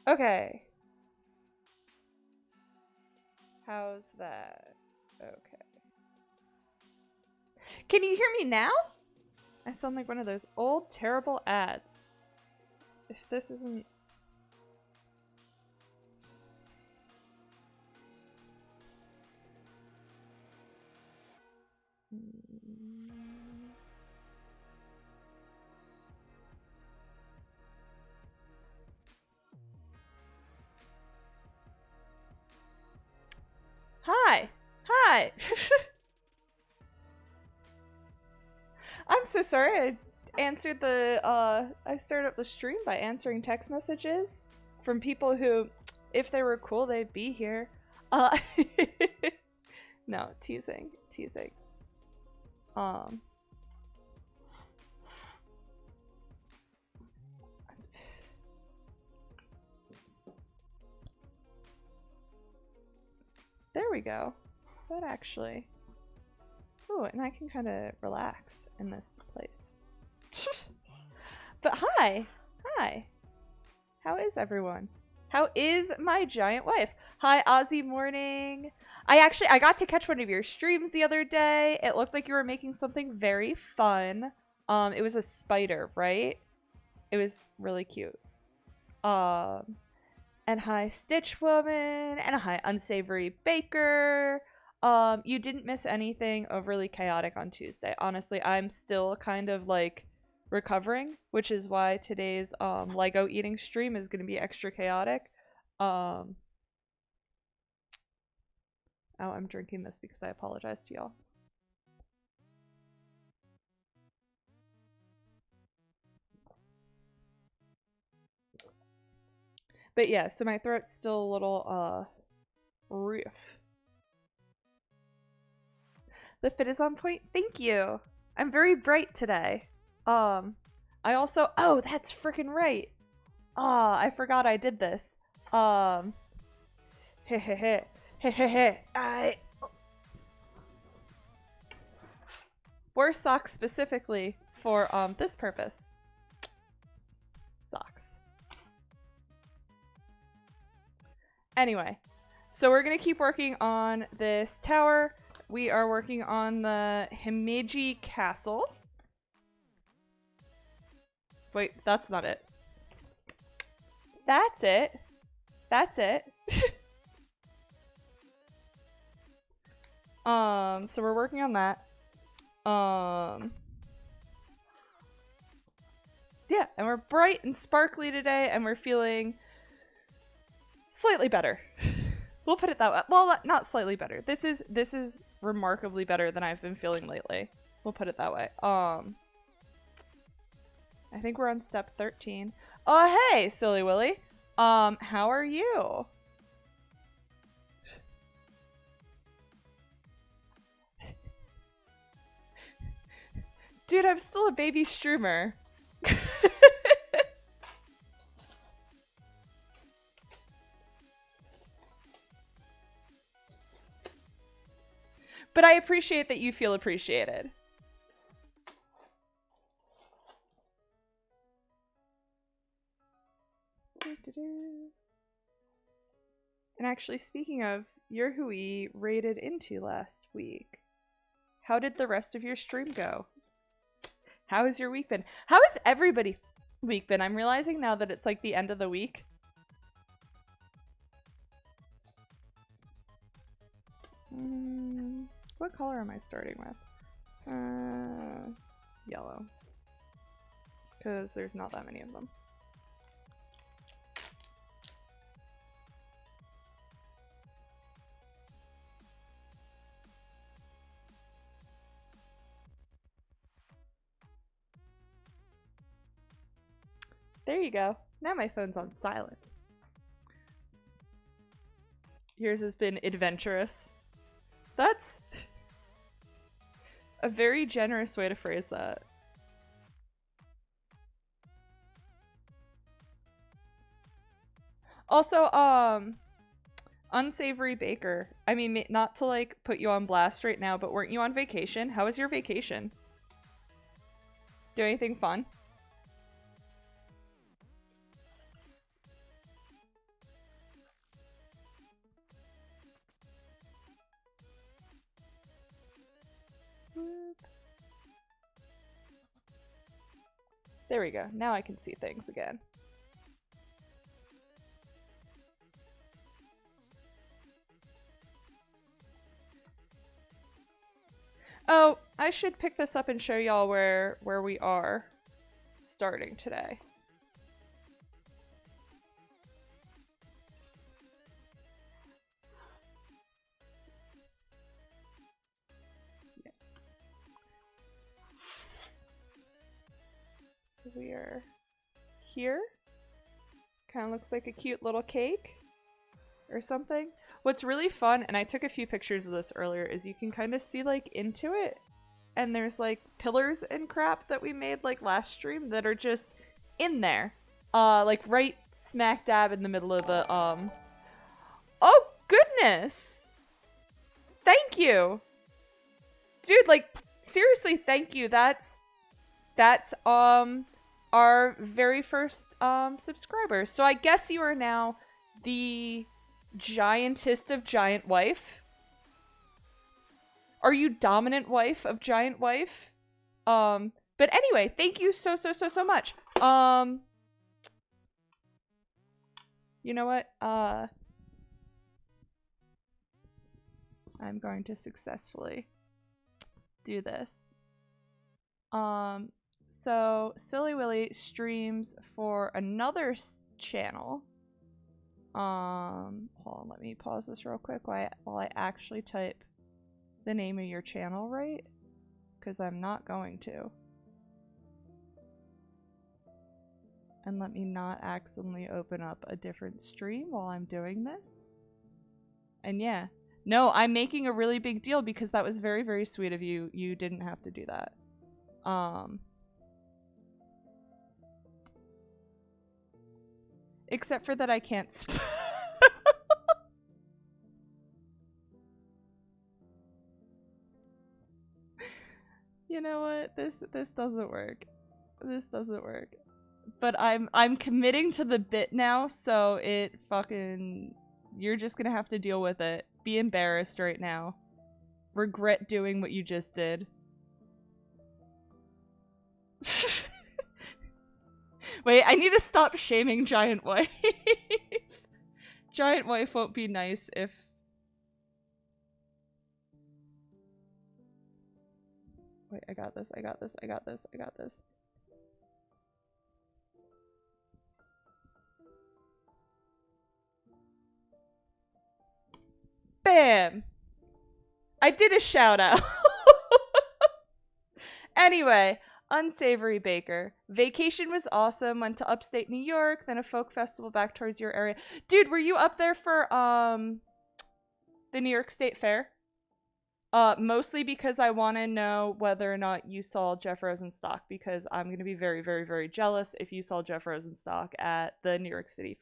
Okay. How's that? Okay. Can you hear me now? I sound like one of those old, terrible ads. If this isn't... Hi! Hi! I'm so sorry. I answered the, I started up the stream by answering text messages from people who, if they were cool, they'd be here. Uh, no, teasing. Teasing. There we go. That actually... Ooh, and I can kind of relax in this place. But hi! Hi! How is everyone? How is my giant wife? Hi, Aussie Morning! I got to catch one of your streams the other day. It looked like you were making something very fun. It was a spider, right? It was really cute. And hi, Stitch Woman, and hi, Unsavory Baker. You didn't miss anything overly chaotic on Tuesday. Honestly, I'm still kind of like recovering, which is why today's Lego eating stream is going to be extra chaotic. Oh, I'm drinking this because I apologize to y'all. But yeah, so my throat's still a little rough. The fit is on point. Thank you. I'm very bright today. I also, oh, that's freaking right. I forgot I did this. I wore socks specifically for this purpose. Socks. Anyway, so we're gonna keep working on this tower. We are working on the Himeji castle. Wait, that's not it. That's it. That's it. So we're working on that. Yeah, and we're bright and sparkly today, and we're feeling slightly better. We'll put it that way. Well, not slightly better. This is remarkably better than I've been feeling lately. We'll put it that way. I think we're on step 13. Oh, hey, Silly Willy. How are you? Dude, I'm still a baby streamer. But I appreciate that you feel appreciated. And actually, speaking of, you're who we raided into last week. How did the rest of your stream go? How has your week been? How has everybody's week been? I'm realizing now that it's like the end of the week. What color am I starting with? Yellow. Because there's not that many of them. There you go. Now my phone's on silent. Yours has been adventurous. That's a very generous way to phrase that. Also, Unsavory Baker. I mean, not to like put you on blast right now, but weren't you on vacation? How was your vacation? Do anything fun? There we go. Now I can see things again. Oh, I should pick this up and show y'all where we are starting today. Yeah. So we are here. Kind of looks like a cute little cake or something. What's really fun, and I took a few pictures of this earlier, is you can kind of see like into it, and there's like pillars and crap that we made like last stream that are just in there, like right smack dab in the middle of the oh goodness, thank you, dude, like seriously, thank you. That's our very first subscriber. So I guess you are now the giantest of giant wife. Are you dominant wife of giant wife? But anyway, thank you so much. You know what? I'm going to successfully do this. So Silly Willy streams for another channel. Hold on, let me pause this real quick while I actually type the name of your channel right, because I'm not going to. And let me not accidentally open up a different stream while I'm doing this. And yeah, no, I'm making a really big deal because that was very, very sweet of you. You didn't have to do that. Except for that I can't You know what? This doesn't work. This doesn't work. But I'm committing to the bit now, so it fucking, you're just gonna have to deal with it. Be embarrassed right now. Regret doing what you just did. Wait, I need to stop shaming Giant Wife. Giant Wife won't be nice if... Wait, I got this, I got this, I got this, I got this. Bam! I did a shout out. Anyway, Unsavory Baker. Vacation was awesome. Went to upstate New York, then a folk festival back towards your area. Dude, were you up there for the New York State Fair? Mostly because I want to know whether or not you saw Jeff Rosenstock, because I'm going to be very, very, very jealous if you saw Jeff Rosenstock at the New York State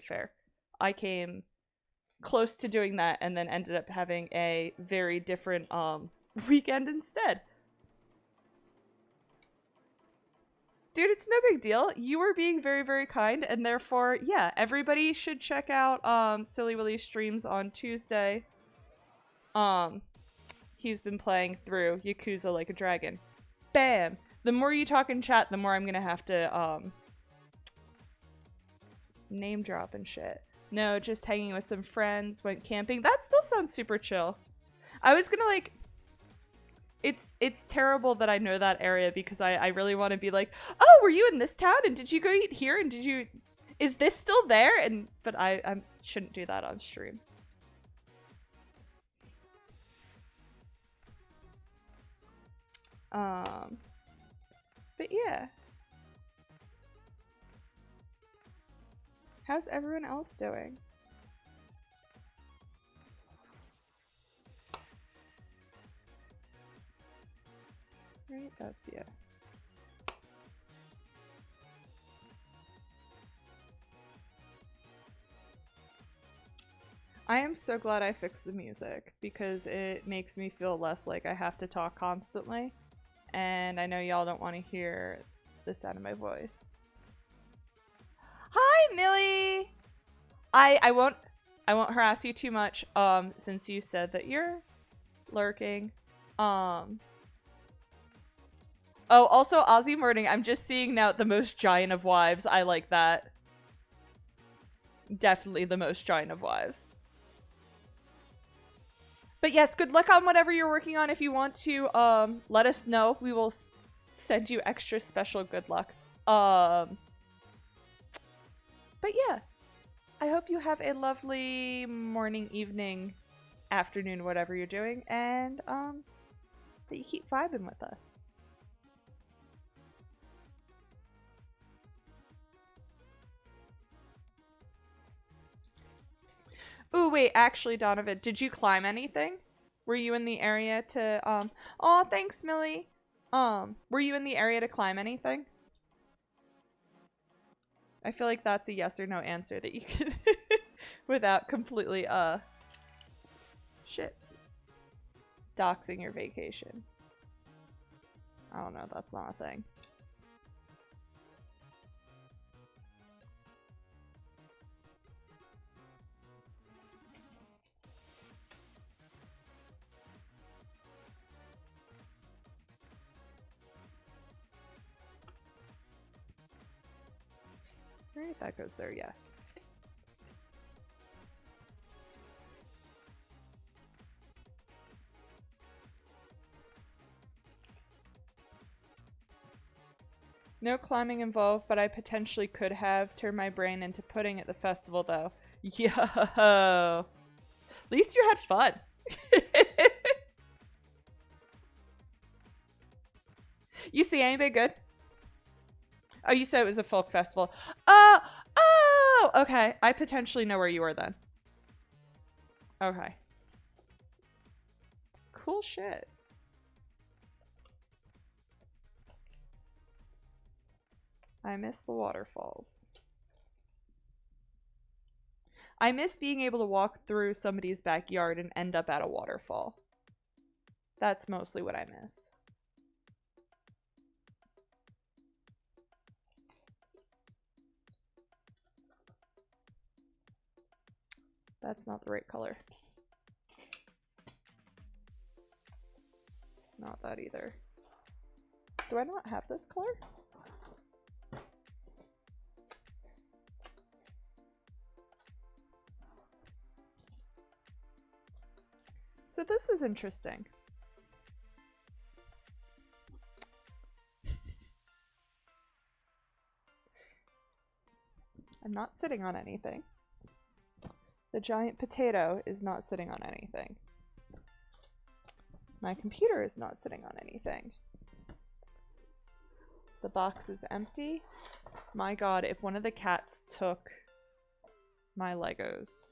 Fair. I came close to doing that and then ended up having a very different weekend instead. Dude, it's no big deal. You were being very, very kind, and therefore, yeah, everybody should check out Silly Willy streams on Tuesday. He's been playing through Yakuza Like a Dragon. Bam! The more you talk in chat, the more I'm gonna have to name drop and shit. No, just hanging with some friends, went camping. That still sounds super chill. I was gonna like... It's terrible that I know that area because I really want to be like, oh, were you in this town and did you go eat here and did you... Is this still there? But I shouldn't do that on stream. But yeah. How's everyone else doing? Right, that's you. I am so glad I fixed the music because it makes me feel less like I have to talk constantly. And I know y'all don't want to hear the sound of my voice. Hi, Millie! I won't harass you too much, since you said that you're lurking. Oh, also Aussie Morning. I'm just seeing now the most giant of wives. I like that. Definitely the most giant of wives. But yes, good luck on whatever you're working on. If you want to let us know, we will send you extra special good luck. But yeah, I hope you have a lovely morning, evening, afternoon, whatever you're doing, and that you keep vibing with us. Ooh, wait, actually, Donovan, did you climb anything? Were you in the area to oh, thanks, Millie. Were you in the area to climb anything? I feel like that's a yes or no answer that you can without completely shit. Doxing your vacation. I don't know, that's not a thing. Alright, that goes there, yes. No climbing involved, but I potentially could have turned my brain into pudding at the festival, though. Yo! At least you had fun. You see anybody good? Oh, you said it was a folk festival. Oh, okay. I potentially know where you were then. Okay. Cool shit. I miss the waterfalls. I miss being able to walk through somebody's backyard and end up at a waterfall. That's mostly what I miss. That's not the right color. Not that either. Do I not have this color? So this is interesting. I'm not sitting on anything. The giant potato is not sitting on anything. My computer is not sitting on anything. The box is empty. My god, if one of the cats took my Legos.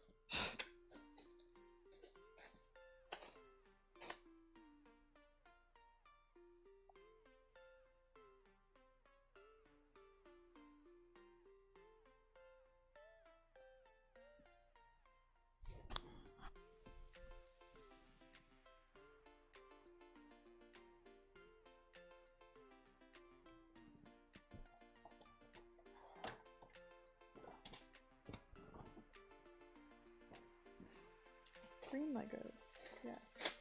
Green Legos, yes.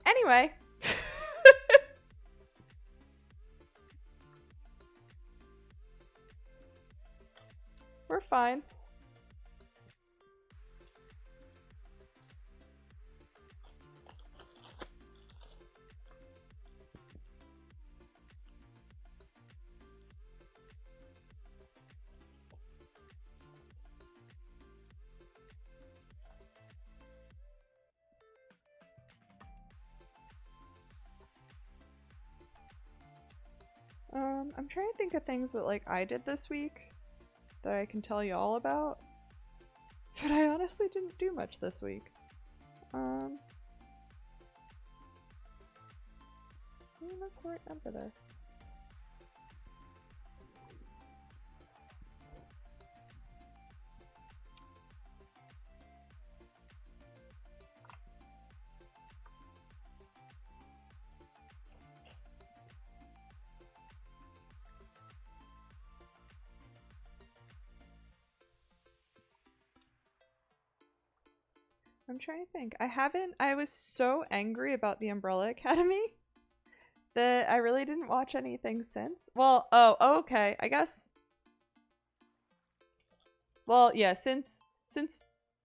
Anyway. We're fine. I'm trying to think of things that like I did this week that I can tell you all about. But I honestly didn't do much this week. That's the right number there. I'm trying to think. I was so angry about the Umbrella Academy that I really didn't watch anything since. Well, okay. I guess. Well, yeah, since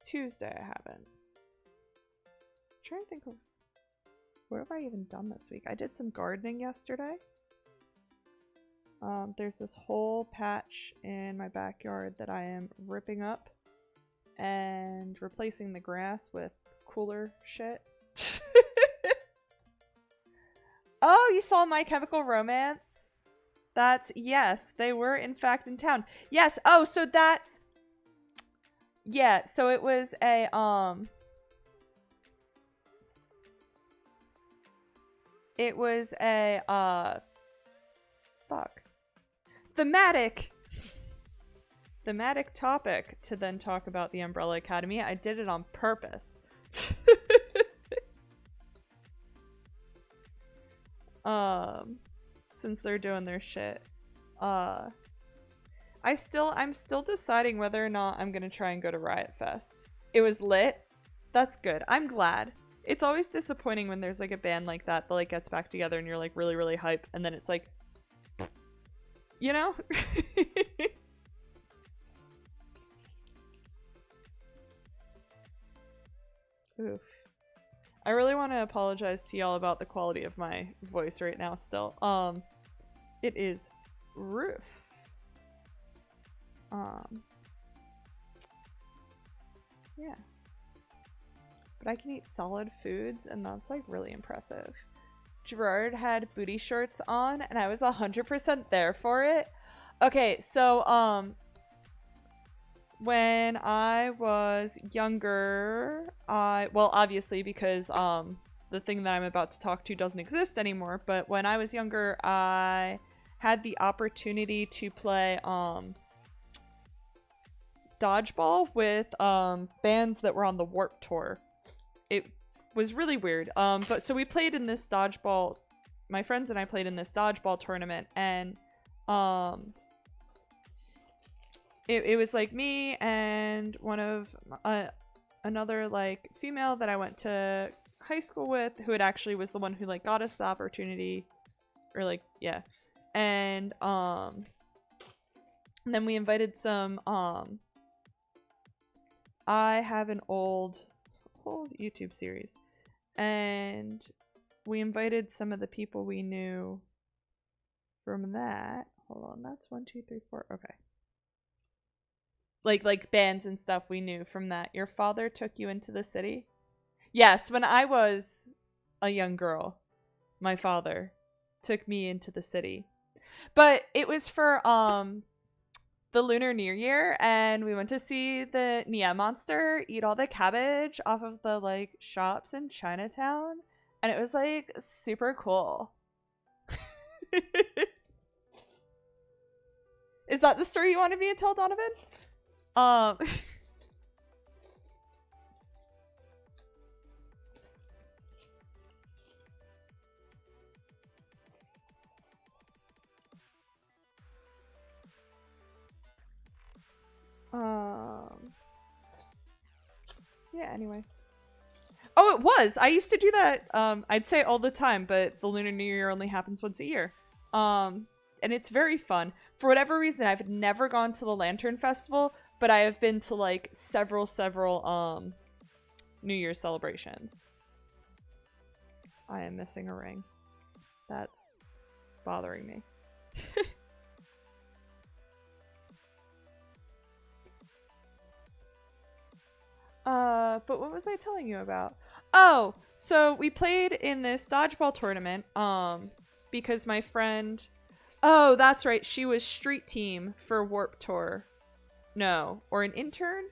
Tuesday I haven't. I'm trying to think of what have I even done this week? I did some gardening yesterday. There's this whole patch in my backyard that I am ripping up and replacing the grass with cooler shit. Oh, you saw My Chemical Romance? Yes, they were in fact in town. Yes, oh, so that's... Yeah, so it was a, It was a, fuck. Thematic topic to then talk about the Umbrella Academy. I did it on purpose. Since they're doing their shit. I'm still deciding whether or not I'm gonna try and go to Riot Fest. It was lit. That's good. I'm glad. It's always disappointing when there's like a band like that like gets back together and you're like really, really hype, and then it's like, you know? Oof. I really want to apologize to y'all about the quality of my voice right now still. It is roof. Yeah. But I can eat solid foods, and that's like really impressive. Gerard had booty shorts on, and I was 100% there for it. Okay, so, when I was younger, well, obviously because, the thing that I'm about to talk to doesn't exist anymore, but when I was younger, I had the opportunity to play, dodgeball with, bands that were on the Warped Tour. It was really weird. But so we played in this dodgeball, my friends and I played in this dodgeball tournament, and, it was like me and one of another like female that I went to high school with, who had actually was the one who like got us the opportunity, or like, yeah. And then we invited some I have an old YouTube series, and we invited some of the people we knew from that. Hold on, that's 1, 2, 3, 4. Okay. Like bands and stuff we knew from that. Your father took you into the city? Yes, when I was a young girl, my father took me into the city. But it was for the Lunar New Year, and we went to see the Nia Monster eat all the cabbage off of the like shops in Chinatown, and it was like super cool. Is that the story you wanted me to tell, Donovan? Yeah, anyway. Oh, it was! I used to do that, I'd say all the time, but the Lunar New Year only happens once a year. And it's very fun. For whatever reason, I've never gone to the Lantern Festival, but I have been to, like, several, New Year's celebrations. I am missing a ring. That's bothering me. But what was I telling you about? Oh, so we played in this dodgeball tournament, because my friend... Oh, that's right. She was street team for Warped Tour. No, or an intern?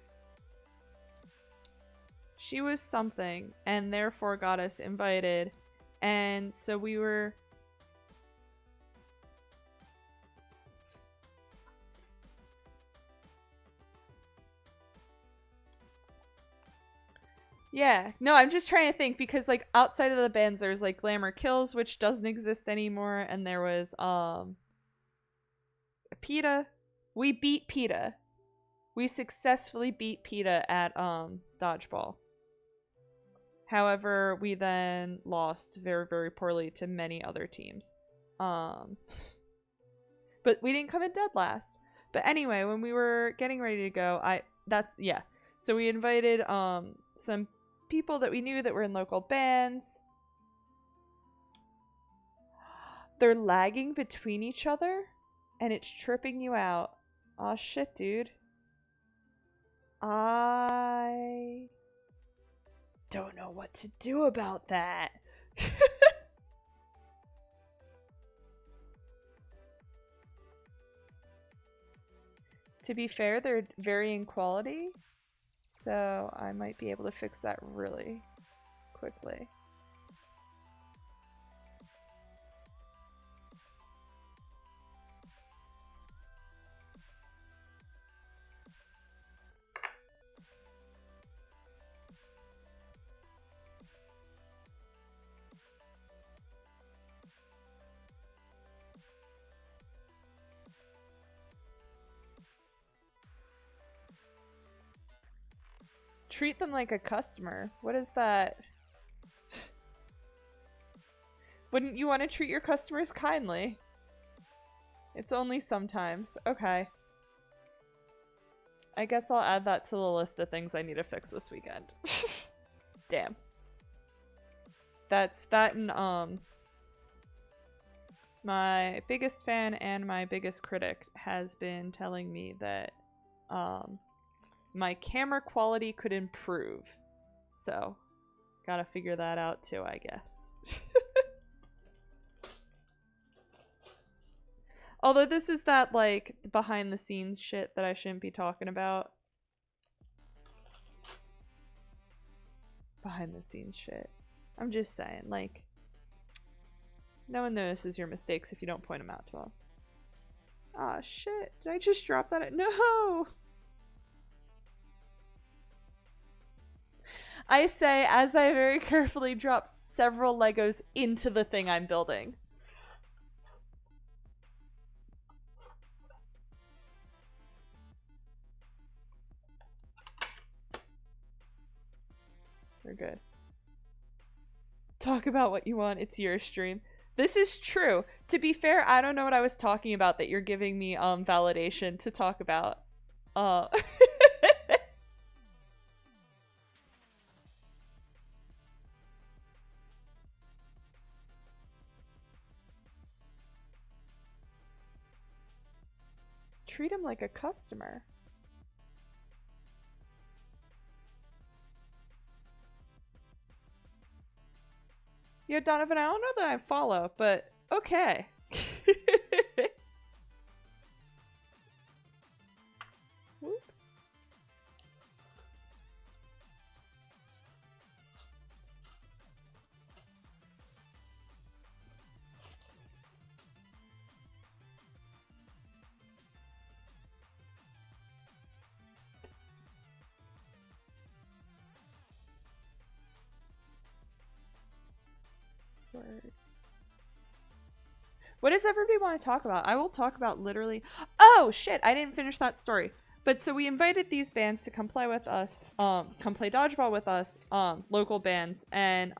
She was something, and therefore got us invited. And so we were... Yeah, no, I'm just trying to think, because like outside of the bands there's like Glamour Kills, which doesn't exist anymore, and there was PETA. We beat PETA. We successfully beat PETA at dodgeball. However, we then lost very, very poorly to many other teams. But we didn't come in dead last. But anyway, when we were getting ready to go, yeah. So we invited some people that we knew that were in local bands. They're lagging between each other and it's tripping you out. Aw, shit, dude. I don't know what to do about that. To be fair, they're varying quality, so I might be able to fix that really quickly. Treat them like a customer. What is that? Wouldn't you want to treat your customers kindly? It's only sometimes. Okay. I guess I'll add that to the list of things I need to fix this weekend. Damn. That's that and my biggest fan and my biggest critic has been telling me that my camera quality could improve. So, gotta figure that out too, I guess. Although this is that, like, behind the scenes shit that I shouldn't be talking about. Behind the scenes shit. I'm just saying, like, no one notices your mistakes if you don't point them out to them. Aw, shit. Did I just drop that? No! I say as I very carefully drop several Legos into the thing I'm building. We're good. Talk about what you want. It's your stream. This is true. To be fair, I don't know what I was talking about that you're giving me validation to talk about. Treat him like a customer. Yo, Donovan, I don't know that I follow, but okay. Whoop. Words. What does everybody want to talk about? I will talk about literally. Oh shit! I didn't finish that story. But so we invited these bands to come play with us, come play dodgeball with us, local bands, and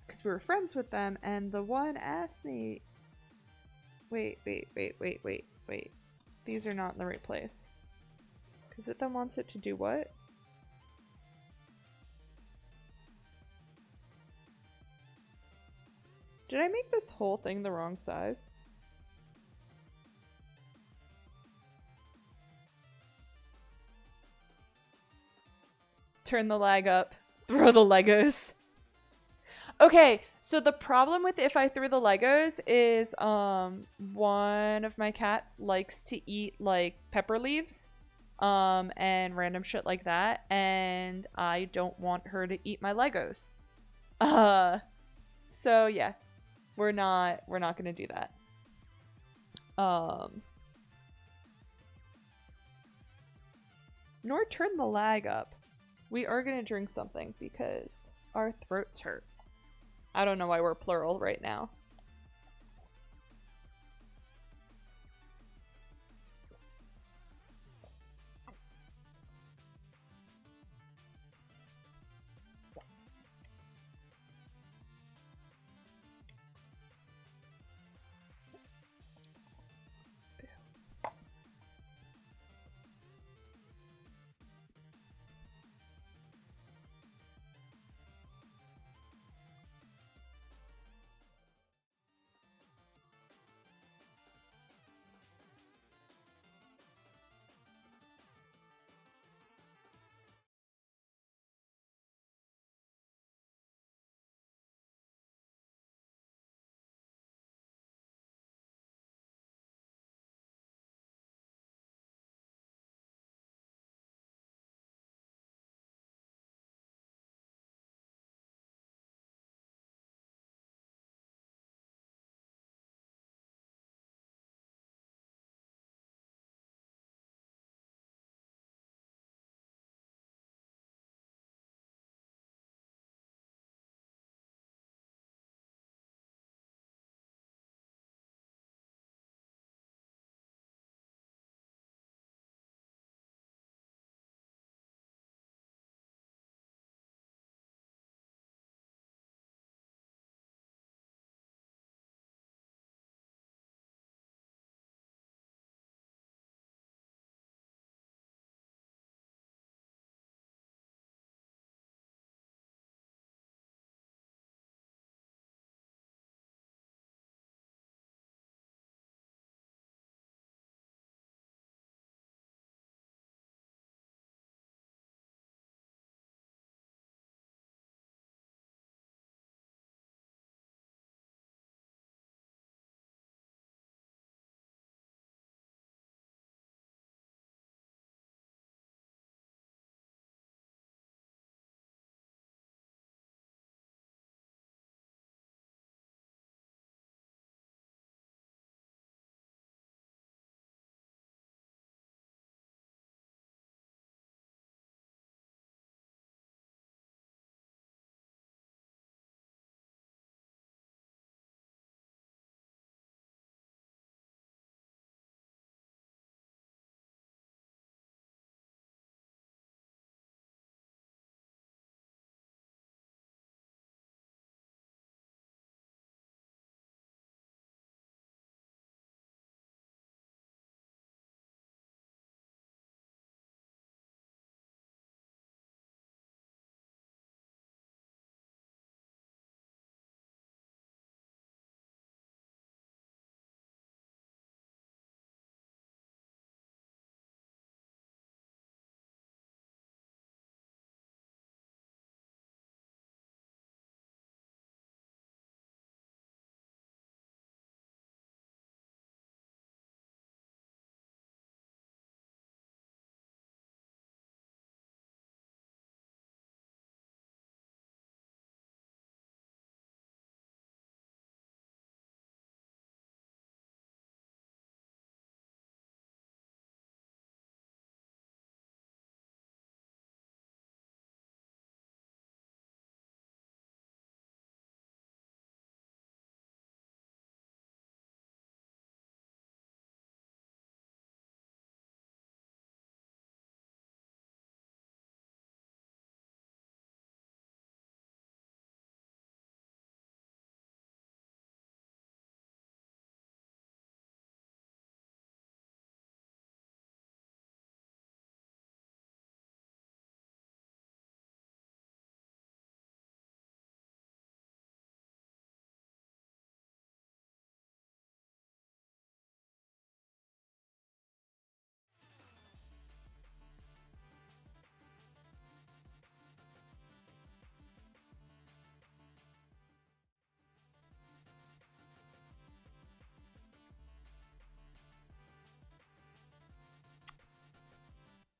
because we were friends with them, and the one asked me, wait. These are not in the right place. Because it then wants it to do what? Did I make this whole thing the wrong size? Turn the lag up. Throw the Legos. Okay, so the problem with if I threw the Legos is one of my cats likes to eat like pepper leaves and random shit like that, and I don't want her to eat my Legos. So yeah. We're not gonna do that. Nor turn the lag up. We are gonna drink something because our throats hurt. I don't know why we're plural right now.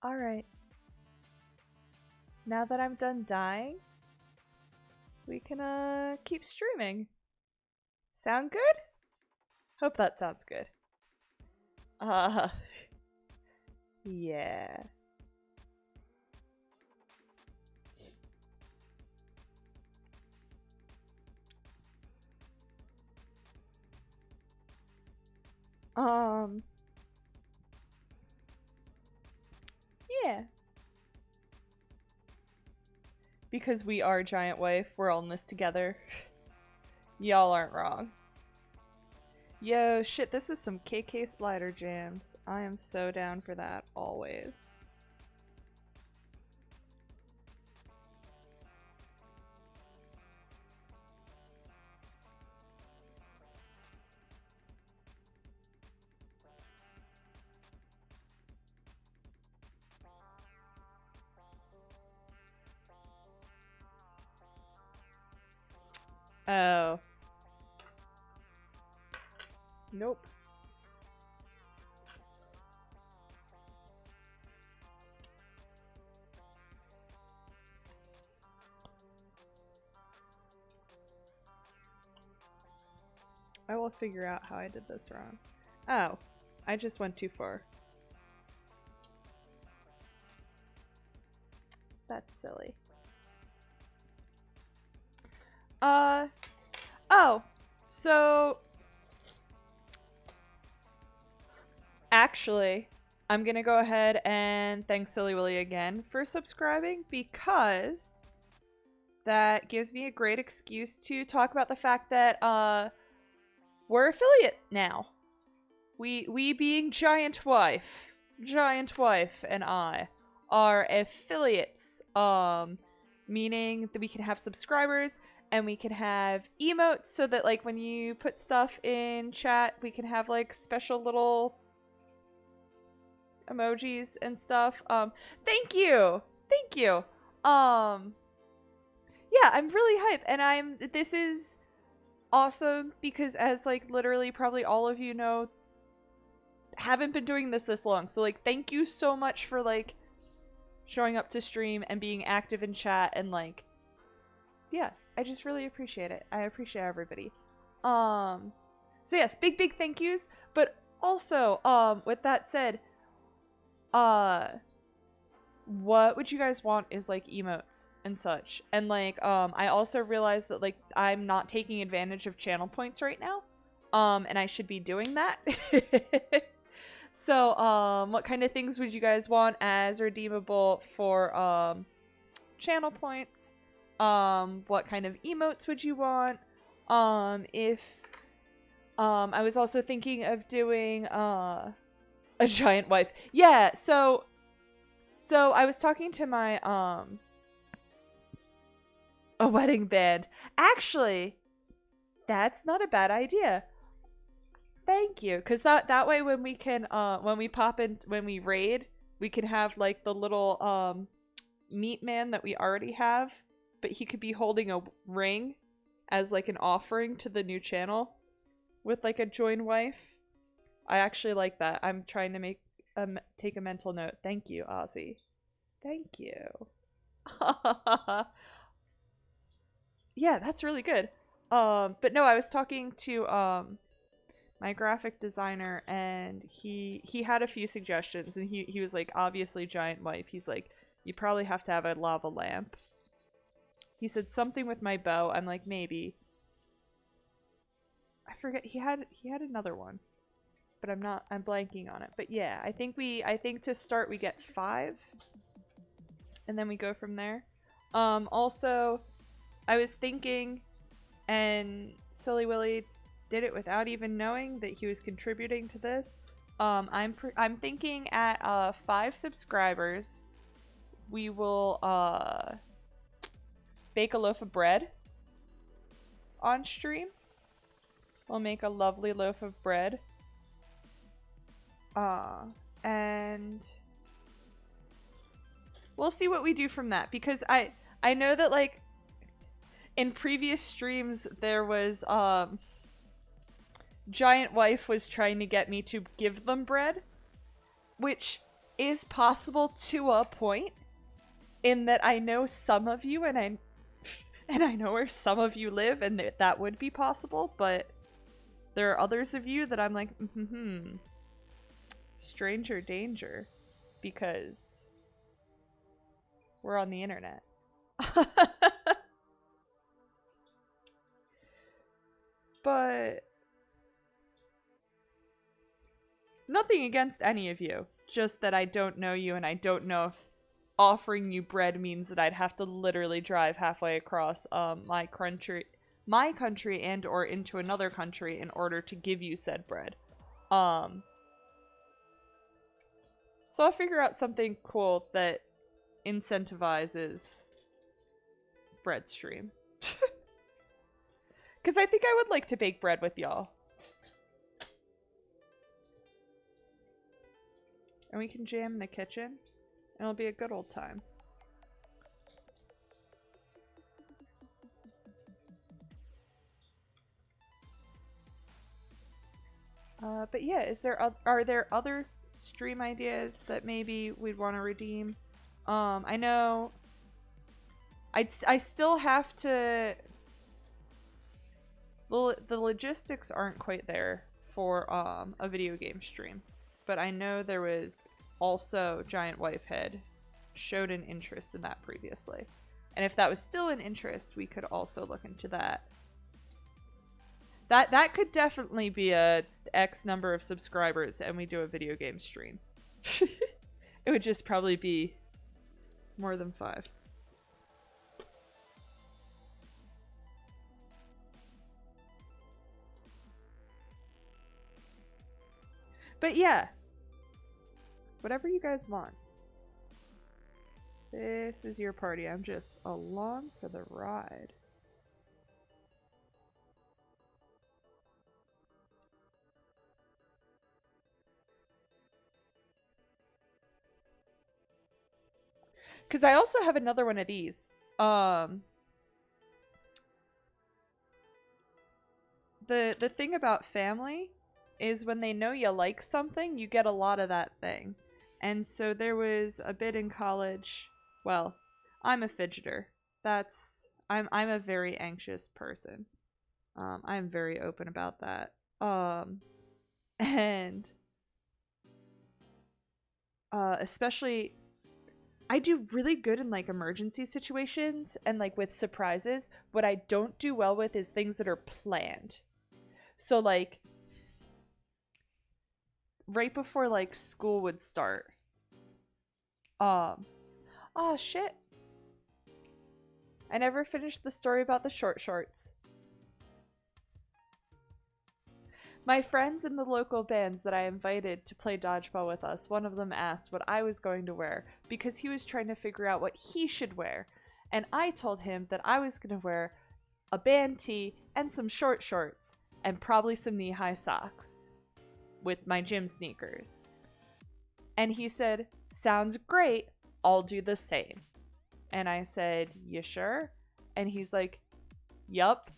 Alright. Now that I'm done dying, we can keep streaming. Sound good? Hope that sounds good. Yeah. Yeah. Because we are Giant Wife, we're all in this together. Y'all aren't wrong. Yo, shit, this is some KK slider jams. I am so down for that, always. Oh. Nope. I will figure out how I did this wrong. Oh. I just went too far. That's silly. Oh. So... Actually, I'm gonna go ahead and thank Silly Willy again for subscribing, because that gives me a great excuse to talk about the fact that we're affiliate now. We being Giant Wife and I are affiliates, meaning that we can have subscribers and we can have emotes, so that like when you put stuff in chat we can have like special little emojis and stuff. Thank you. Yeah, I'm really hyped, and this is awesome because, as like literally probably all of you know, haven't been doing this long. So like thank you so much for like showing up to stream and being active in chat, and like, yeah, I just really appreciate it. I appreciate everybody. So yes, big thank yous. But also, with that said, what would you guys want is like emotes and such. And like, I also realized that like I'm not taking advantage of channel points right now. And I should be doing that. So, what kind of things would you guys want as redeemable for channel points? What kind of emotes would you want? If I was also thinking of doing a Giant Wife. Yeah, so I was talking to my a wedding band. Actually, that's not a bad idea. Thank you, because that way when we can when we pop in, when we raid, we can have like the little meat man that we already have, but he could be holding a ring as like an offering to the new channel with like a join wife. I actually like that. I'm trying to make take a mental note. Thank you, Ozzy. Thank you. Yeah, that's really good. But no, I was talking to my graphic designer, and he had a few suggestions, and he was like, obviously Giant Wife. He's like, you probably have to have a lava lamp. He said something with my bow. I'm like, maybe. I forget. He had another one, but I'm blanking on it. But yeah, I think to start we get 5, and then we go from there. Also, I was thinking, and Silly Willy did it without even knowing that he was contributing to this. I'm thinking at 5 subscribers, we will bake a loaf of bread on stream. We'll make a lovely loaf of bread. And we'll see what we do from that, because I know that like in previous streams there was Giant Wife was trying to get me to give them bread, which is possible to a point, in that I know some of you and I know where some of you live, and that would be possible, but there are others of you that I'm like, stranger danger, because we're on the internet. But nothing against any of you, just that I don't know you, and I don't know if offering you bread means that I'd have to literally drive halfway across my country and or into another country in order to give you said bread. So I'll figure out something cool that incentivizes bread stream. Because I think I would like to bake bread with y'all. And we can jam in the kitchen, and it'll be a good old time. But yeah, are there other stream ideas that maybe we'd want to redeem? I know I still have to... The logistics aren't quite there for a video game stream. But I know there was also Giant Wifehead showed an interest in that previously. And if that was still an interest, we could also look into that. That could definitely be a X number of subscribers and we do a video game stream. It would just probably be more than 5. But yeah, whatever you guys want. This is your party. I'm just along for the ride. Because I also have another one of these. The thing about family is when they know you like something, you get a lot of that thing. And so there was a bit in college. Well, I'm a fidgeter. I'm a very anxious person. I'm very open about that. And especially, I do really good in like emergency situations and like with surprises. What I don't do well with is things that are planned. So like right before like school would start. Oh shit. I never finished the story about the short shorts. My friends in the local bands that I invited to play dodgeball with us, one of them asked what I was going to wear because he was trying to figure out what he should wear. And I told him that I was going to wear a band tee and some short shorts and probably some knee-high socks with my gym sneakers. And he said, "Sounds great. I'll do the same." And I said, "You sure?" And he's like, "Yup."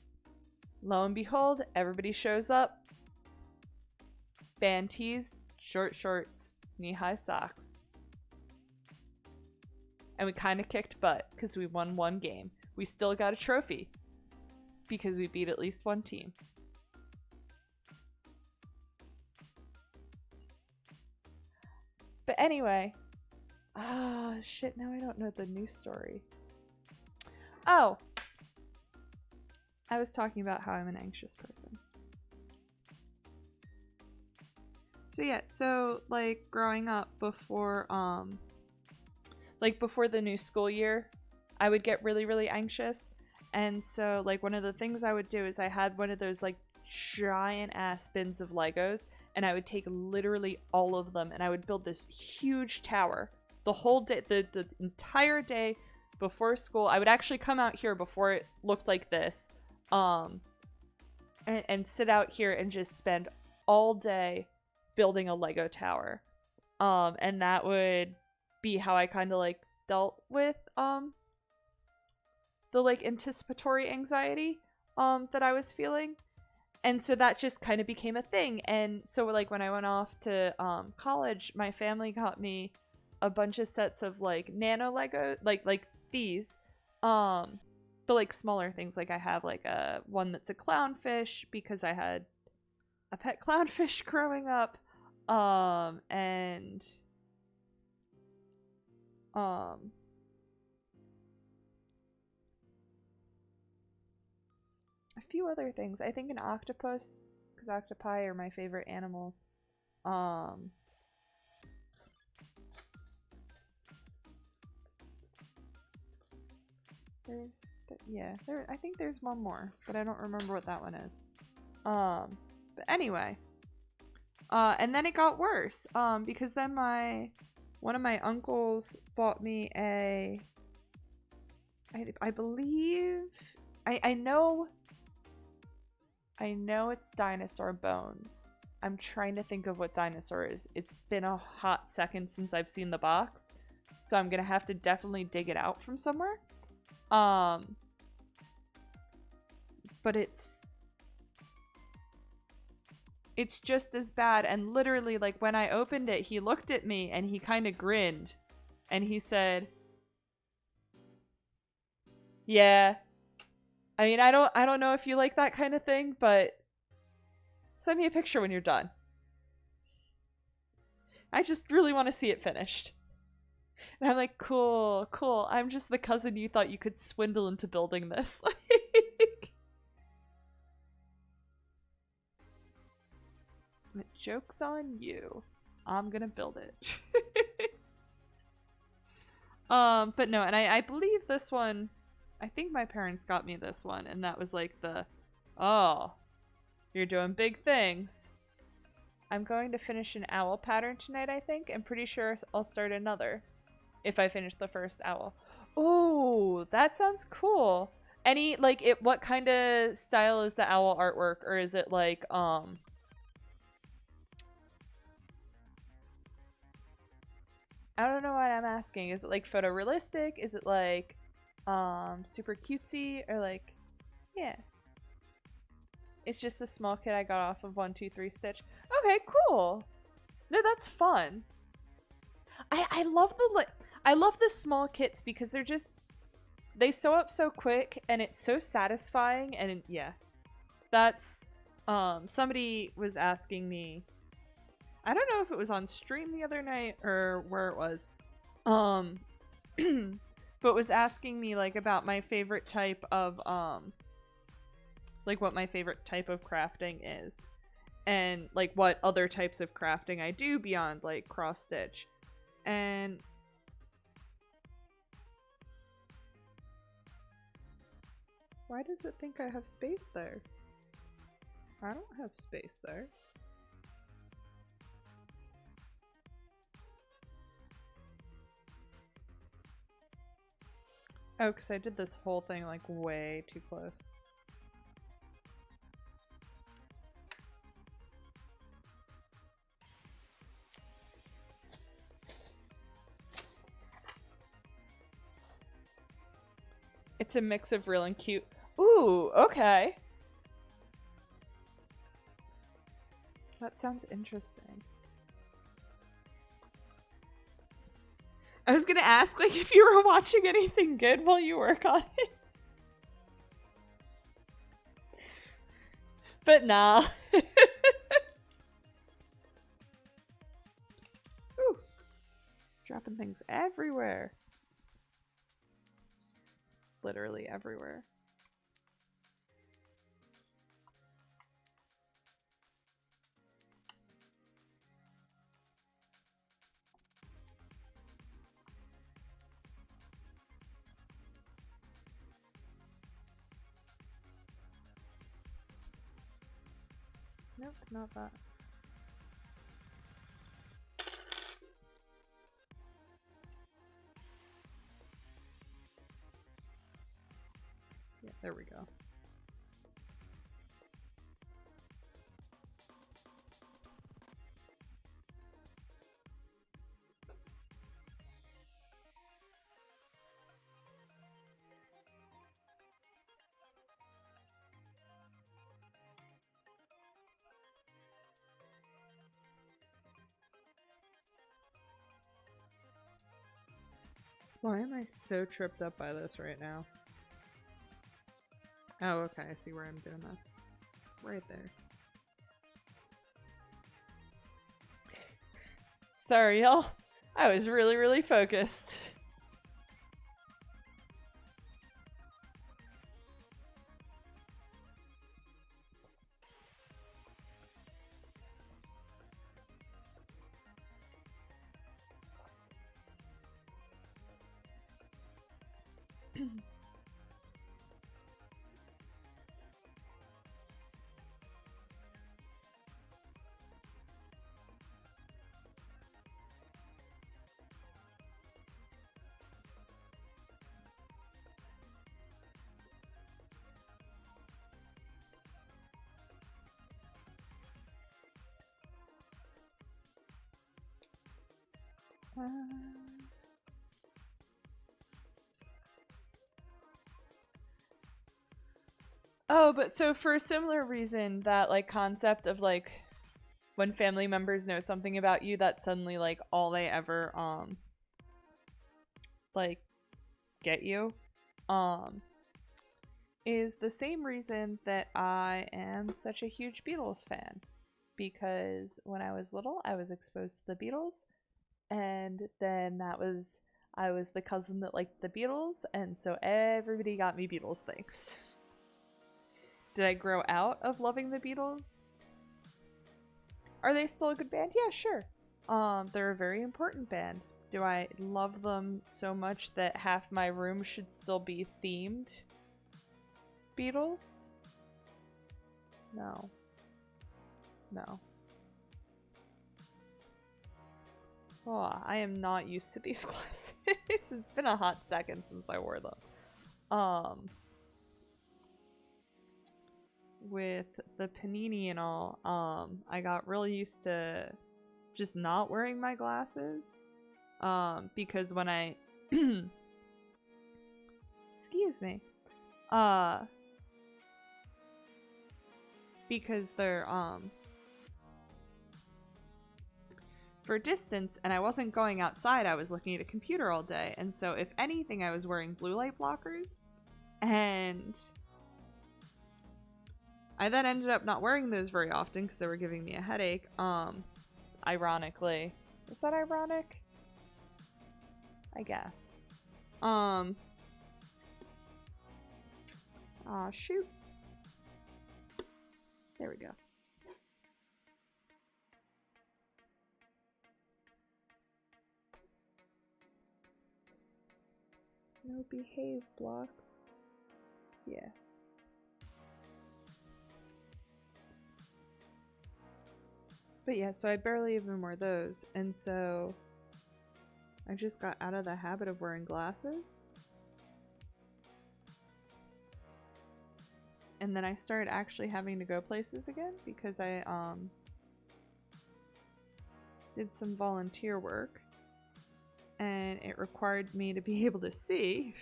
Lo and behold, everybody shows up. Band tees, short shorts, knee-high socks. And we kind of kicked butt because we won one game. We still got a trophy because we beat at least one team. But anyway, shit, now I don't know the new story. Oh, I was talking about how I'm an anxious person. So yeah, so like growing up before before the new school year, I would get really, really anxious. And so like one of the things I would do is I had one of those like giant ass bins of Legos, and I would take literally all of them and I would build this huge tower the whole day, the entire day before school. I would actually come out here before it looked like this, and sit out here and just spend all day building a Lego tower. And that would be how I kind of like dealt with the like anticipatory anxiety that I was feeling. And so that just kind of became a thing. And so like when I went off to college, my family got me a bunch of sets of like Nano Lego, like these, but like smaller things. Like I have like a one that's a clownfish because I had a pet clownfish growing up, and a few other things. I think an octopus, because octopi are my favorite animals. I think there's one more, but I don't remember what that one is. But anyway, and then it got worse, because then one of my uncles bought me I believe, I know it's dinosaur bones. I'm trying to think of what dinosaur is. It's been a hot second since I've seen the box, so I'm gonna have to definitely dig it out from somewhere. But it's just as bad, and literally, like, when I opened it, he looked at me and he kind of grinned, and he said, "Yeah, I mean, I don't know if you like that kind of thing, but send me a picture when you're done. I just really want to see it finished." And I'm like, cool, cool. I'm just the cousin you thought you could swindle into building this. Like, the joke's on you. I'm gonna build it. But no, and I believe this one, I think my parents got me this one, and that was like oh, you're doing big things. I'm going to finish an owl pattern tonight, I think. I'm pretty sure I'll start another if I finish the first owl. Oh, that sounds cool. Any, like, what kind of style is the owl artwork? Or is it like, I don't know what I'm asking. Is it like photorealistic? Is it like, super cutesy? Or like, yeah. It's just a small kit I got off of 123 Stitch. Okay, cool. No, that's fun. I love the small kits because they sew up so quick and it's so satisfying, and yeah. That's somebody was asking me, I don't know if it was on stream the other night or where it was. But was asking me like about my favorite type of like what my favorite type of crafting is, and like what other types of crafting I do beyond like cross stitch. And why does it think I have space there? I don't have space there. Oh, because I did this whole thing like way too close. It's a mix of real and cute. Ooh, okay. That sounds interesting. I was gonna ask, like, if you were watching anything good while you work on it. But nah. Ooh. Dropping things everywhere. Literally everywhere. Nope, not that. Yeah, there we go. Why am I so tripped up by this right now? Oh, okay, I see where I'm doing this. Right there. Sorry, y'all. I was really, really focused. Oh, but so for a similar reason, that like concept of like when family members know something about you, that suddenly like all they ever like get you is the same reason that I am such a huge Beatles fan. Because when I was little, I was exposed to the Beatles, and then I was the cousin that liked the Beatles, and so everybody got me Beatles things. Did I grow out of loving the Beatles? Are they still a good band? Yeah, sure. They're a very important band. Do I love them so much that half my room should still be themed Beatles? No. No. Oh, I am not used to these glasses. It's been a hot second since I wore them. With the panini and all, I got really used to just not wearing my glasses. Because when I excuse me. Because they're for distance, and I wasn't going outside, I was looking at a computer all day, and so if anything I was wearing blue light blockers, and I then ended up not wearing those very often because they were giving me a headache. Ironically. Is that ironic? I guess. Aw, shoot. There we go. No behave blocks. Yeah. But yeah, so I barely even wore those, and so I just got out of the habit of wearing glasses. And then I started actually having to go places again because I did some volunteer work, and it required me to be able to see.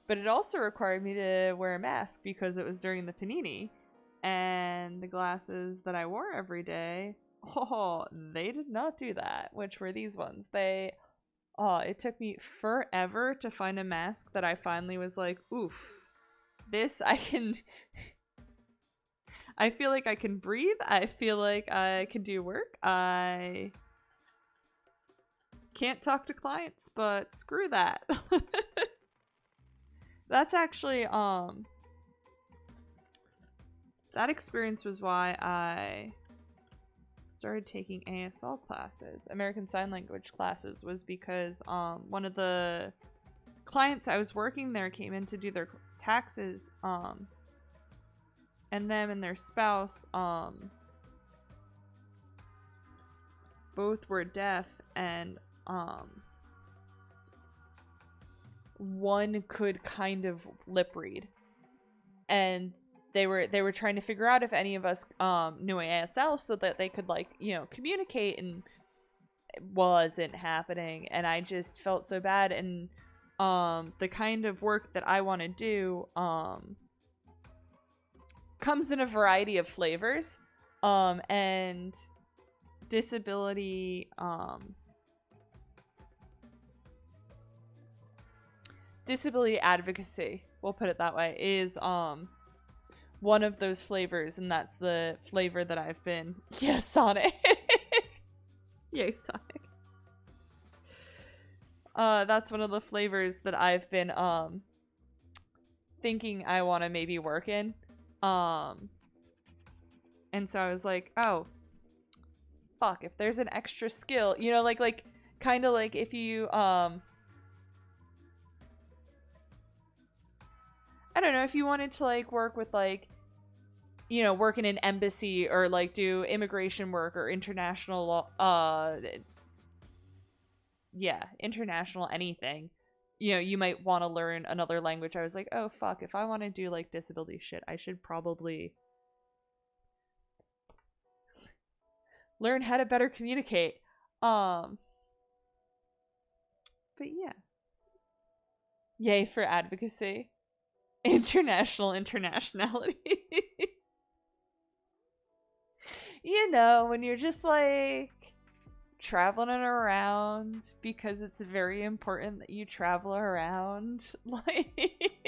But it also required me to wear a mask because it was during the panini. And the glasses that I wore every day, oh, they did not do that, which were these ones. It took me forever to find a mask that I finally was like, oof, this I can, I feel like I can breathe. I feel like I can do work. I can't talk to clients, but screw that. That's actually, that experience was why I started taking ASL classes, American Sign Language classes, was because one of the clients I was working there came in to do their taxes, and them and their spouse both were deaf, and one could kind of lip read, and they were trying to figure out if any of us knew ASL so that they could, like, you know, communicate, and it wasn't happening, and I just felt so bad. And the kind of work that I want to do comes in a variety of flavors, and disability disability advocacy, we'll put it that way, is one of those flavors, and that's the flavor that I've been. Yeah, Sonic. Yay, Sonic. That's one of the flavors that I've been thinking I want to maybe work in. And so I was like, oh, fuck, if there's an extra skill, you know, like kind of like if you I don't know, if you wanted to like work with like, you know, work in an embassy or like do immigration work or international law, yeah, international anything, you know, you might want to learn another language. I was like, oh fuck, if I want to do like disability shit, I should probably learn how to better communicate. But yeah. Yay for advocacy. Internationality. You know, when you're just like traveling around because it's very important that you travel around. Like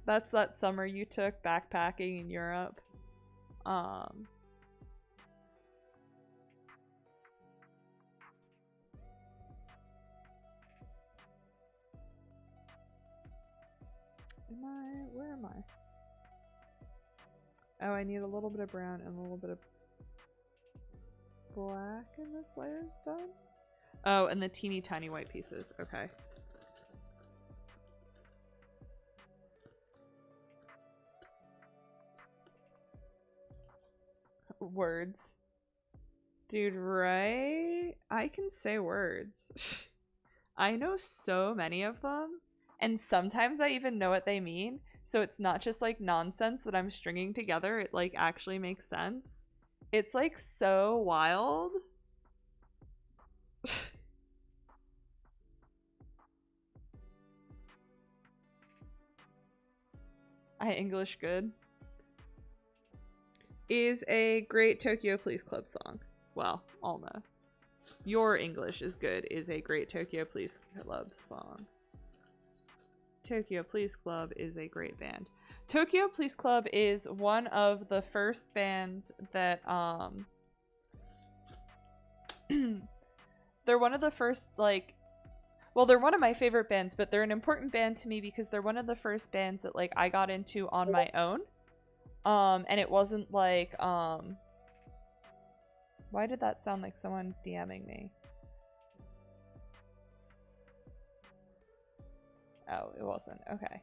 that's that summer you took backpacking in Europe. Where am I? Oh, I need a little bit of brown and a little bit of black and this layer's done. Oh, and the teeny tiny white pieces. Okay. Words. Dude, right? I can say words. I know so many of them. And sometimes I even know what they mean. So it's not just like nonsense that I'm stringing together. It like actually makes sense. It's like so wild. I English good. Is a great Tokyo Police Club song. Well, almost. Your English is good is a great Tokyo Police Club song. Tokyo Police Club is a great band. Tokyo Police Club is one of the first bands that they're one of the first, like, well, they're one of my favorite bands, but they're an important band to me because they're one of the first bands that like I got into on my own. And it wasn't like why did that sound like someone DMing me? Oh, it wasn't. Okay.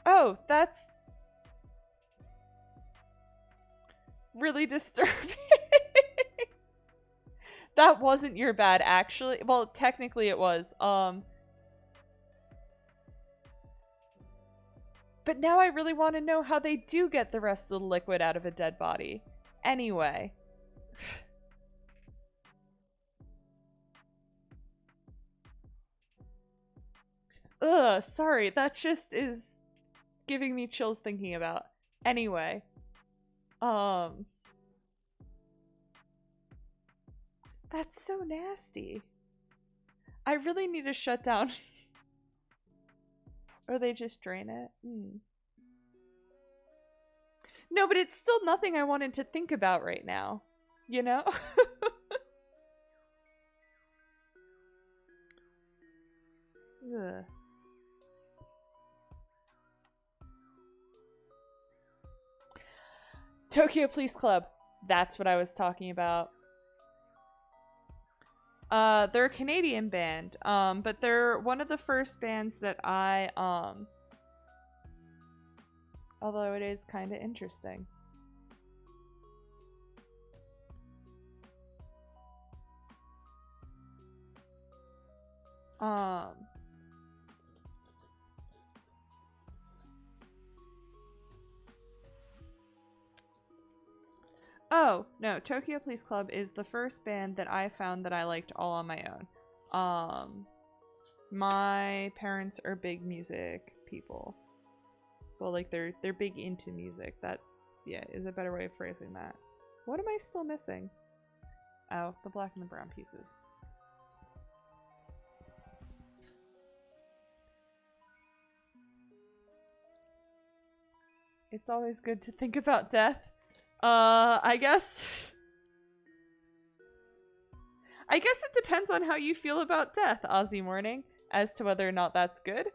Oh, that's really disturbing. That wasn't your bad, actually. Well, technically it was. But now I really want to know how they do get the rest of the liquid out of a dead body. Anyway. Ugh, sorry. That just is giving me chills thinking about. Anyway. That's so nasty. I really need to shut down. Or they just drain it. No, but it's still nothing I wanted to think about right now. You know? Ugh. Tokyo Police Club. That's what I was talking about. They're a Canadian band, but they're one of the first bands that I, although it is kind of interesting. Oh, no, Tokyo Police Club is the first band that I found that I liked all on my own. My parents are big music people. Well, like they're big into music. Yeah, is a better way of phrasing that. What am I still missing? Oh, the black and the brown pieces. It's always good to think about death. I guess... I guess it depends on how you feel about death, Aussie Morning, as to whether or not that's good.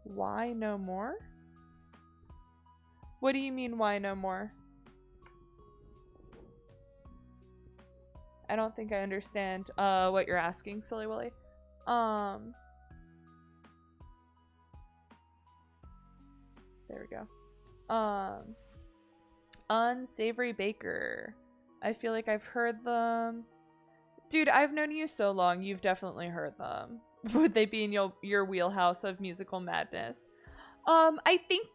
Why no more? What do you mean, why no more? I don't think I understand what you're asking, Silly Willy. There we go. Unsavory Baker. I feel like I've heard them. Dude, I've known you so long, you've definitely heard them. Would they be in your wheelhouse of musical madness? I think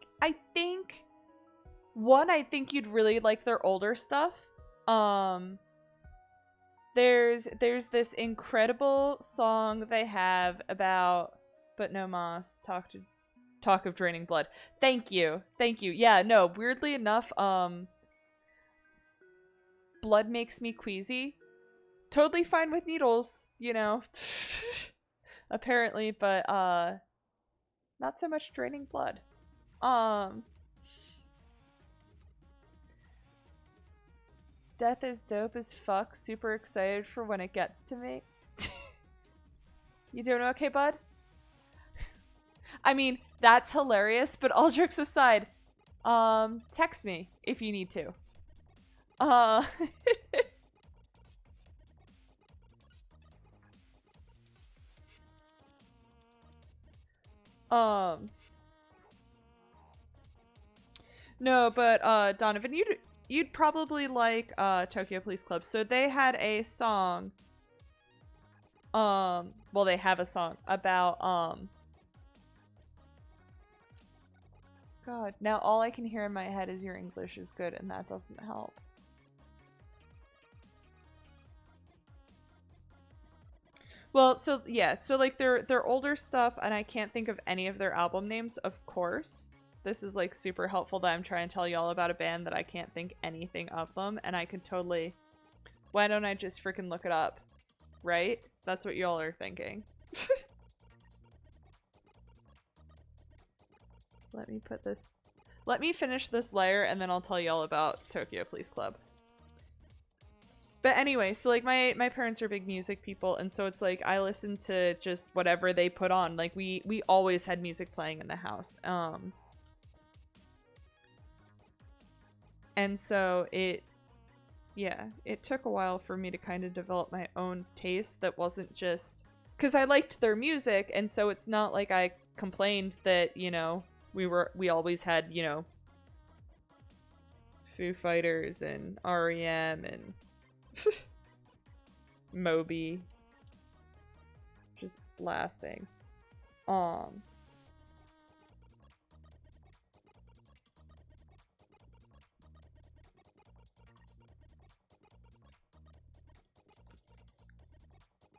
one, I think you'd really like their older stuff. There's this incredible song they have about But No Moss, Talk of Draining Blood. Thank you. Yeah, no, weirdly enough, blood makes me queasy. Totally fine with needles, you know. Apparently, but not so much draining blood. Death is dope as fuck. Super excited for when it gets to me. You doing okay, bud? I mean, that's hilarious, but all jokes aside, text me if you need to. No, but Donovan, you'd probably like Tokyo Police Club. So they had a song. Well, they have a song about God, now all I can hear in my head is your English is good, and that doesn't help. Well, so yeah, so like their older stuff, and I can't think of any of their album names, of course. This is like super helpful that I'm trying to tell y'all about a band that I can't think anything of them, and I could totally... Why don't I just freaking look it up? Right? That's what y'all are thinking. Let me finish this layer, and then I'll tell y'all about Tokyo Police Club. But anyway, so like my parents are big music people, and so it's like I listen to just whatever they put on. Like we always had music playing in the house. And so it took a while for me to kind of develop my own taste that wasn't just because I liked their music, and so it's not like I complained that, you know, we always had, you know, Foo Fighters and REM and Moby just blasting.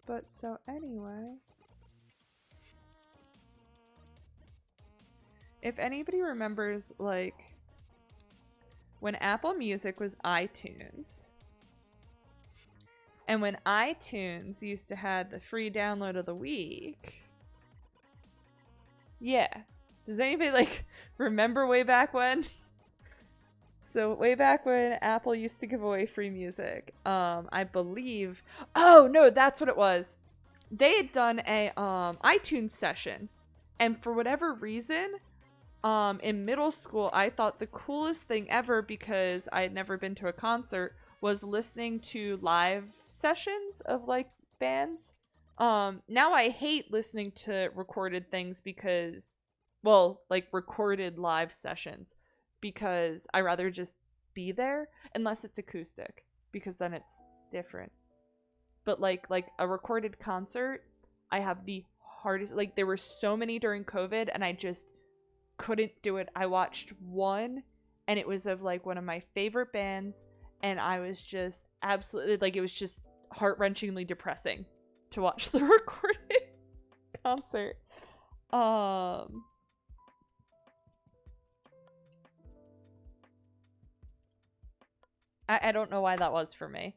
But so anyway, if anybody remembers, like, when Apple Music was iTunes, and when iTunes used to have the free download of the week, yeah. Does anybody, like, remember way back when? So way back when Apple used to give away free music, I believe... Oh, no, that's what it was. They had done a iTunes session, and for whatever reason, in middle school, I thought the coolest thing ever, because I had never been to a concert, was listening to live sessions of, like, bands. Now I hate listening to recorded things because, well, like, recorded live sessions, because I rather just be there, unless it's acoustic, because then it's different. But like a recorded concert, I have the hardest, like, there were so many during COVID, and I just couldn't do it. I watched one, and it was of, like, one of my favorite bands, and I was just absolutely, like, it was just heart-wrenchingly depressing to watch the recorded concert. I don't know why that was for me,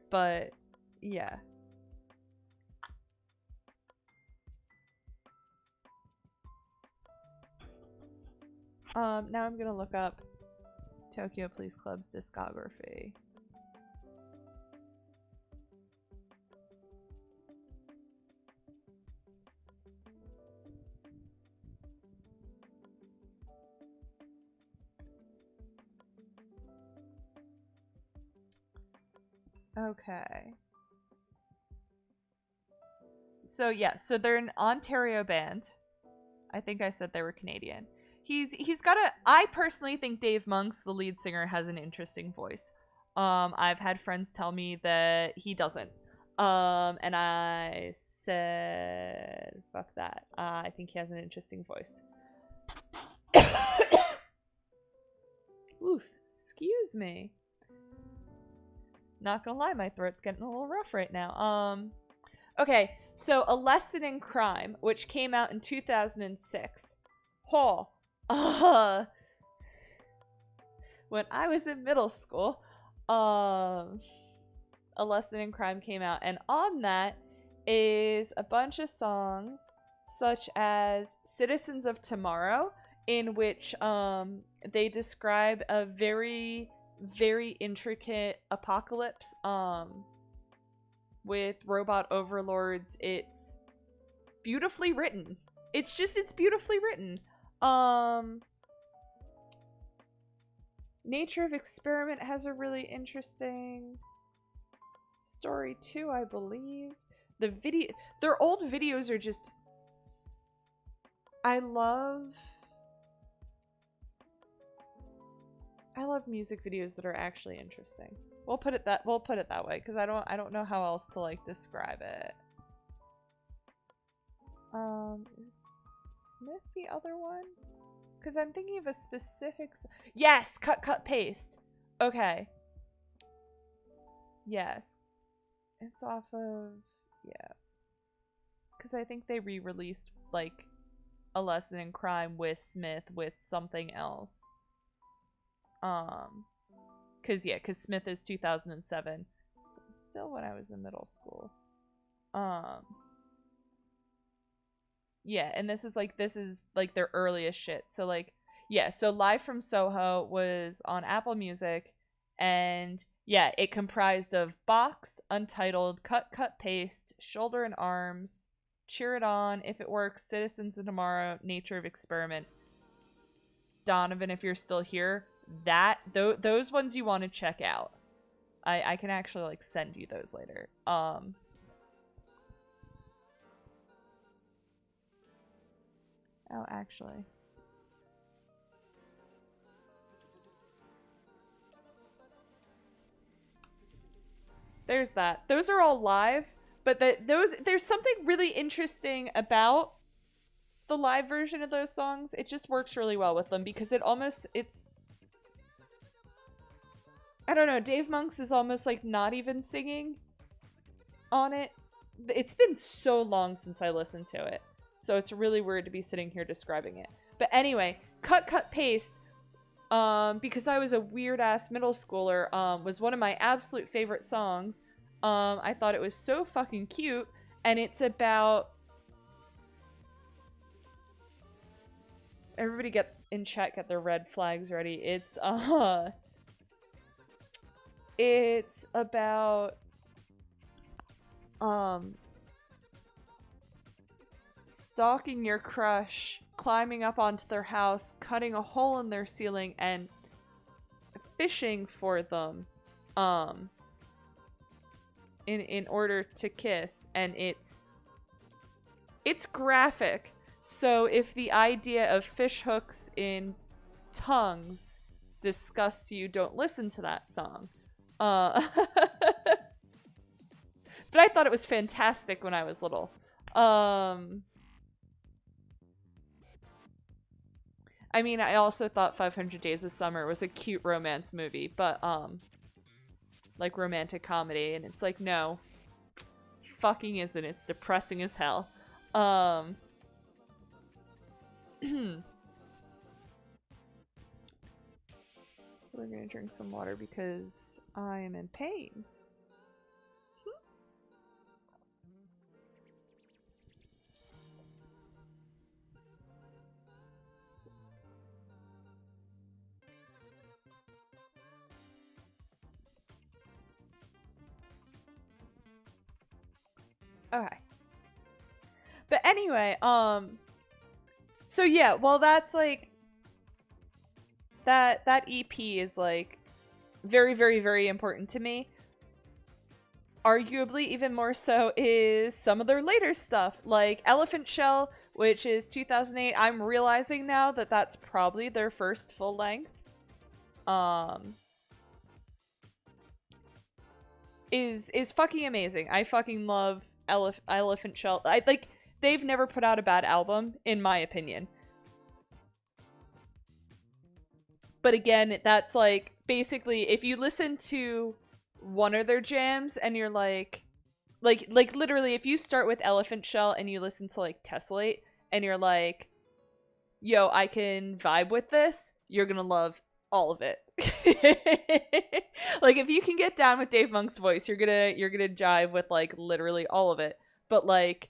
but yeah. Now I'm gonna look up Tokyo Police Club's discography. Okay. So yeah, so they're an Ontario band. I think I said they were Canadian. He's got a I personally think Dave Monks, the lead singer, has an interesting voice. I've had friends tell me that he doesn't. And I said fuck that. I think he has an interesting voice. Oof, excuse me. Not gonna lie, my throat's getting a little rough right now. Okay, so A Lesson in Crime, which came out in 2006. When I was in middle school, A Lesson in Crime came out, and on that is a bunch of songs such as Citizens of Tomorrow, in which they describe a very, very intricate apocalypse with robot overlords. It's beautifully written. It's beautifully written. Nature of Experiment has a really interesting story too, I believe. Their old videos are just, I love music videos that are actually interesting. We'll put it that way, because I don't know how else to like describe it. Is Smith the other one? Because I'm thinking of a specific. Yes, cut paste. Okay. Yes, it's off of, yeah. Because I think they re-released like A Lesson in Crime with Smith with something else. Because Smith is 2007. Still when I was in middle school. Yeah, and this is like their earliest shit. So like, yeah, so Live from Soho was on Apple Music, and yeah, it comprised of Box, Untitled, Cut Paste, Shoulder and Arms, Cheer It On, If It Works, Citizens of Tomorrow, Nature of Experiment. Donovan, if you're still here, those ones you want to check out. I can actually like send you those later. Oh, actually. There's that. Those are all live, but there's something really interesting about the live version of those songs. It just works really well with them because it's I don't know, Dave Monks is almost like not even singing on it. It's been so long since I listened to it, so it's really weird to be sitting here describing it. But anyway, Cut Paste, because I was a weird ass middle schooler, was one of my absolute favorite songs. I thought it was so fucking cute, and it's about, everybody get in chat, get their red flags ready. It's about stalking your crush, climbing up onto their house, cutting a hole in their ceiling, and fishing for them in order to kiss. And it's graphic. So if the idea of fish hooks in tongues disgusts you, don't listen to that song. But I thought it was fantastic when I was little. I mean, I also thought 500 Days of Summer was a cute romance movie, but like romantic comedy, and it's like, no, fucking isn't. It's depressing as hell. We're gonna drink some water because I am in pain. Okay. But anyway, so yeah, well that's like that EP is like very, very, very important to me. Arguably even more so is some of their later stuff, like Elephant Shell, which is 2008. I'm realizing now that that's probably their first full length. Is fucking amazing. I fucking love Elephant Shell. They've never put out a bad album in my opinion. But again, that's like basically if you listen to one of their jams and you're like literally if you start with Elephant Shell and you listen to like Tessellate and you're like, yo, I can vibe with this, you're gonna love all of it. Like if you can get down with Dave Monk's voice, you're gonna jive with like literally all of it. But like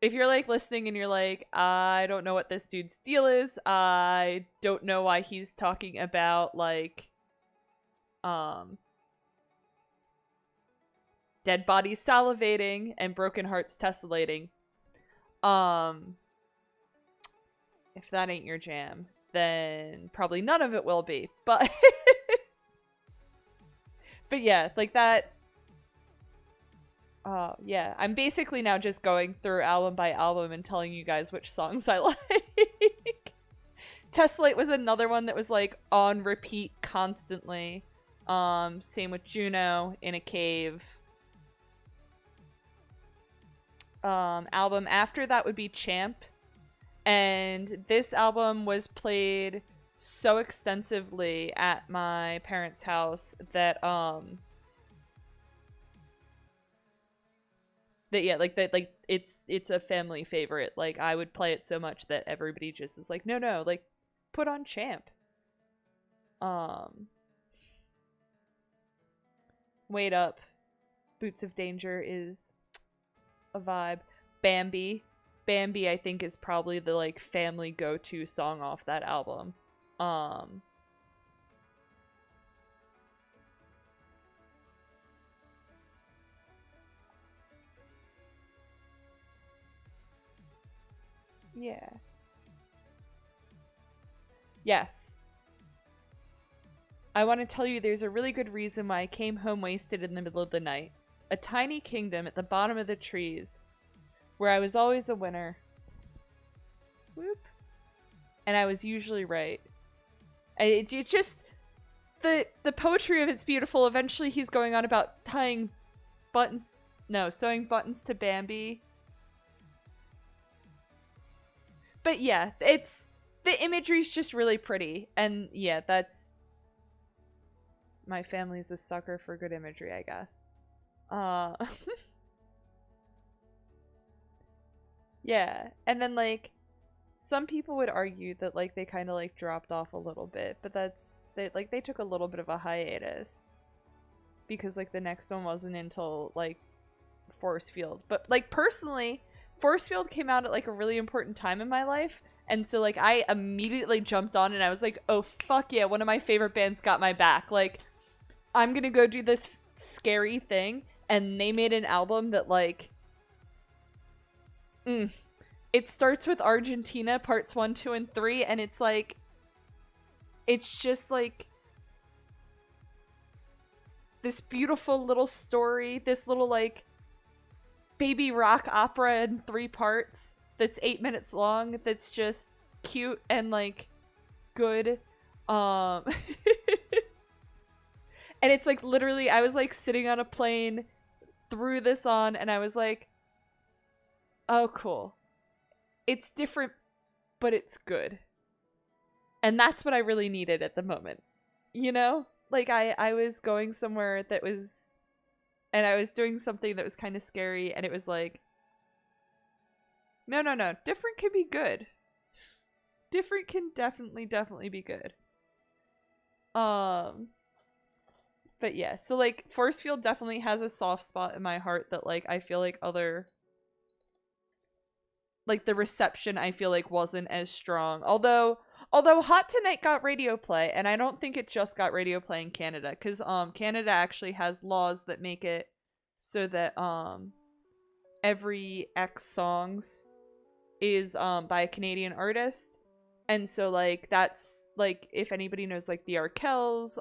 if you're like listening and you're like, I don't know what this dude's deal is, I don't know why he's talking about like dead bodies salivating and broken hearts tessellating. If that ain't your jam, then probably none of it will be. But but yeah, like that. Yeah, I'm basically now just going through album by album and telling you guys which songs I like. Tessellate was another one that was like on repeat constantly. Same with Juno, In a Cave. Album after that would be Champ. And this album was played so extensively at my parents' house that it's a family favorite. Like I would play it so much that everybody just is like, no, like put on Champ. Wait Up, Boots of Danger is a vibe. Bambi, I think is probably the like family go-to song off that album. Yeah. Yes. I want to tell you there's a really good reason why I came home wasted in the middle of the night. A tiny kingdom at the bottom of the trees, where I was always a winner. Whoop. And I was usually right. It just... The poetry of it's beautiful. Eventually he's going on about tying buttons... No, sewing buttons to Bambi. But yeah, it's... The imagery's just really pretty. And yeah, that's... My family's a sucker for good imagery, I guess. Yeah, and then like some people would argue that like they kind of like dropped off a little bit, but they took a little bit of a hiatus because like the next one wasn't until like Force Field. But like personally, Force Field came out at like a really important time in my life, and so like I immediately jumped on and I was like, oh fuck yeah, one of my favorite bands got my back. Like I'm gonna go do this scary thing. And they made an album that like it starts with Argentina parts 1, 2, and 3, and it's like it's just like this beautiful little story, this little like baby rock opera in 3 parts that's 8 minutes long, that's just cute and like good. And it's like literally I was like sitting on a plane, threw this on, and I was like, oh cool, it's different but it's good. And that's what I really needed at the moment, you know? Like I was going somewhere that was and I was doing something that was kind of scary, and it was like, no, different can be good. Different can definitely be good. But yeah, so like force field definitely has a soft spot in my heart that like I feel like other, like the reception I feel like wasn't as strong. Although Hot Tonight got radio play, and I don't think it just got radio play in Canada, because Canada actually has laws that make it so that every X songs is by a Canadian artist. And so like that's like, if anybody knows like the Arkells,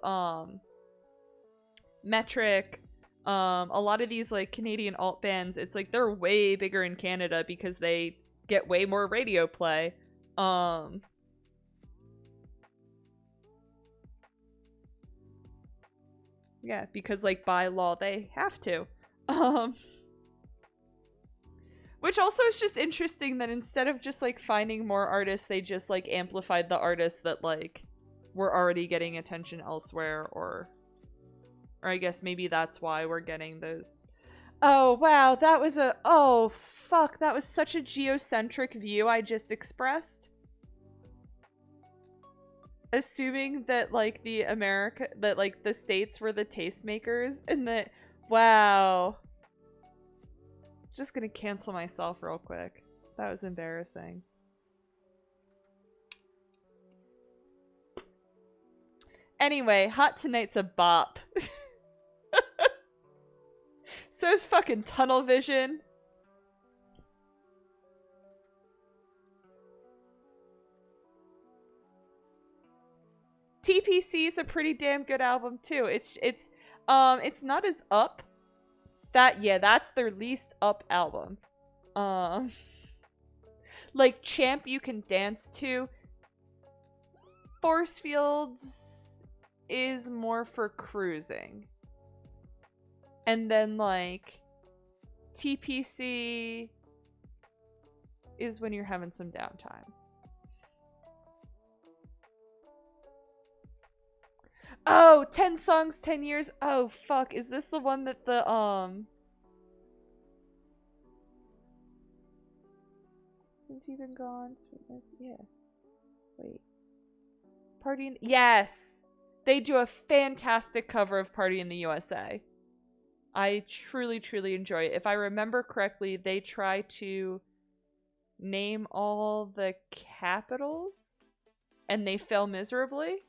Metric, a lot of these like Canadian alt bands, it's like they're way bigger in Canada because they get way more radio play. Yeah, because like by law they have to. Which also is just interesting that instead of just like finding more artists, they just like amplified the artists that like were already getting attention elsewhere, or I guess maybe that's why we're getting those. Oh wow, that was a, oh fuck, that was such a geocentric view I just expressed. Assuming that like that like the states were the tastemakers, and that, wow. Just gonna cancel myself real quick. That was embarrassing. Anyway, Hot Tonight's a bop. So is fucking Tunnel Vision. TPC is a pretty damn good album too. It's not as up. That's their least up album. Like Champ You Can Dance To. Force Fields is more for cruising. And then like TPC is when you're having some downtime. Oh, 10 songs, 10 years. Oh, fuck. Is this the one that the, Since You've Been Gone, Sweetness? Yeah. Wait. Party in... Yes! They do a fantastic cover of Party in the USA. I truly enjoy it. If I remember correctly, they try to name all the capitals, and they fail miserably.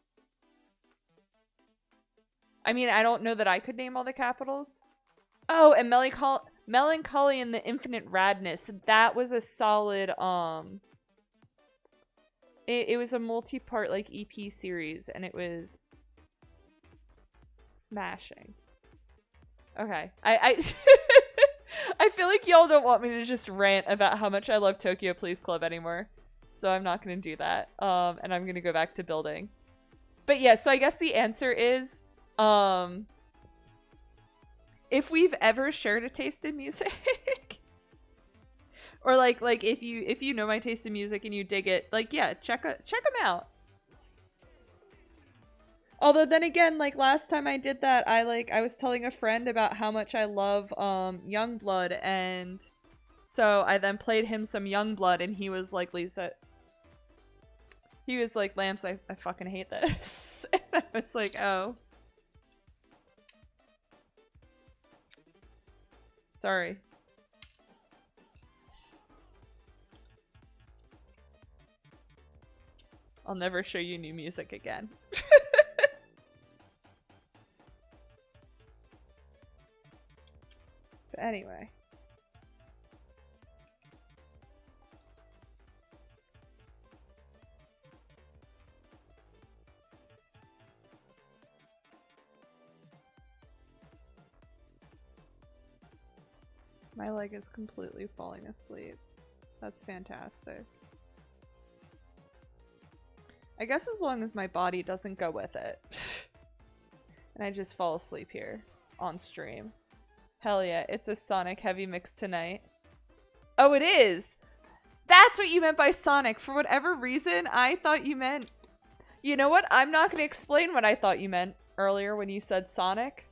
I mean, I don't know that I could name all the capitals. Oh, and Melancholy and the Infinite Radness. That was a solid, it was a multi-part, like, EP series, and it was smashing. Okay. I I feel like y'all don't want me to just rant about how much I love Tokyo Police Club anymore. So I'm not going to do that. And I'm going to go back to building. But yeah, so I guess the answer is... if we've ever shared a taste in music, or like if you know my taste in music and you dig it, like, yeah, check them out. Although then again, like last time I did that, I was telling a friend about how much I love Youngblood, and so I then played him some Youngblood, and he was like, Lisa, he was like, Lamps, I fucking hate this. And I was like, oh. Sorry. I'll never show you new music again. But anyway. My leg is completely falling asleep. That's fantastic. I guess as long as my body doesn't go with it. And I just fall asleep here on stream. Hell yeah, it's a Sonic heavy mix tonight. Oh, it is! That's what you meant by Sonic. For whatever reason, I thought you meant... You know what? I'm not going to explain what I thought you meant earlier when you said Sonic.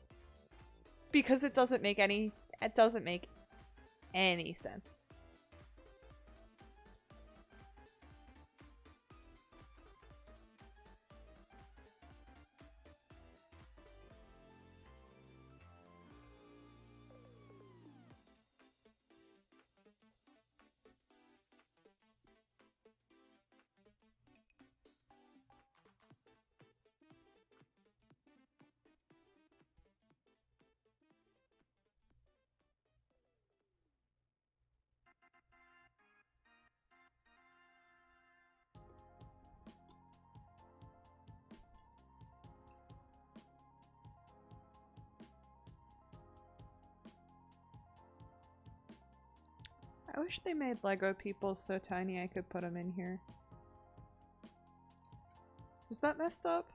Because it doesn't make any sense. I wish they made Lego people so tiny I could put them in here. Is that messed up?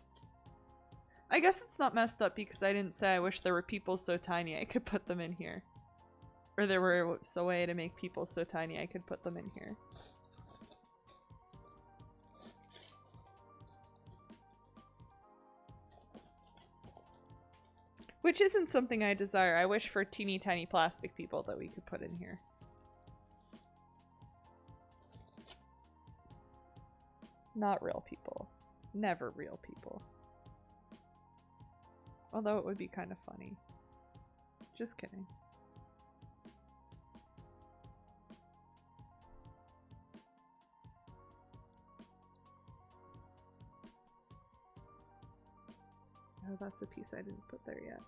I guess it's not messed up because I didn't say I wish there were people so tiny I could put them in here. Or there was a way to make people so tiny I could put them in here. Which isn't something I desire. I wish for teeny tiny plastic people that we could put in here. Not real people. Never real people. Although it would be kind of funny. Just kidding. Oh, that's a piece I didn't put there yet.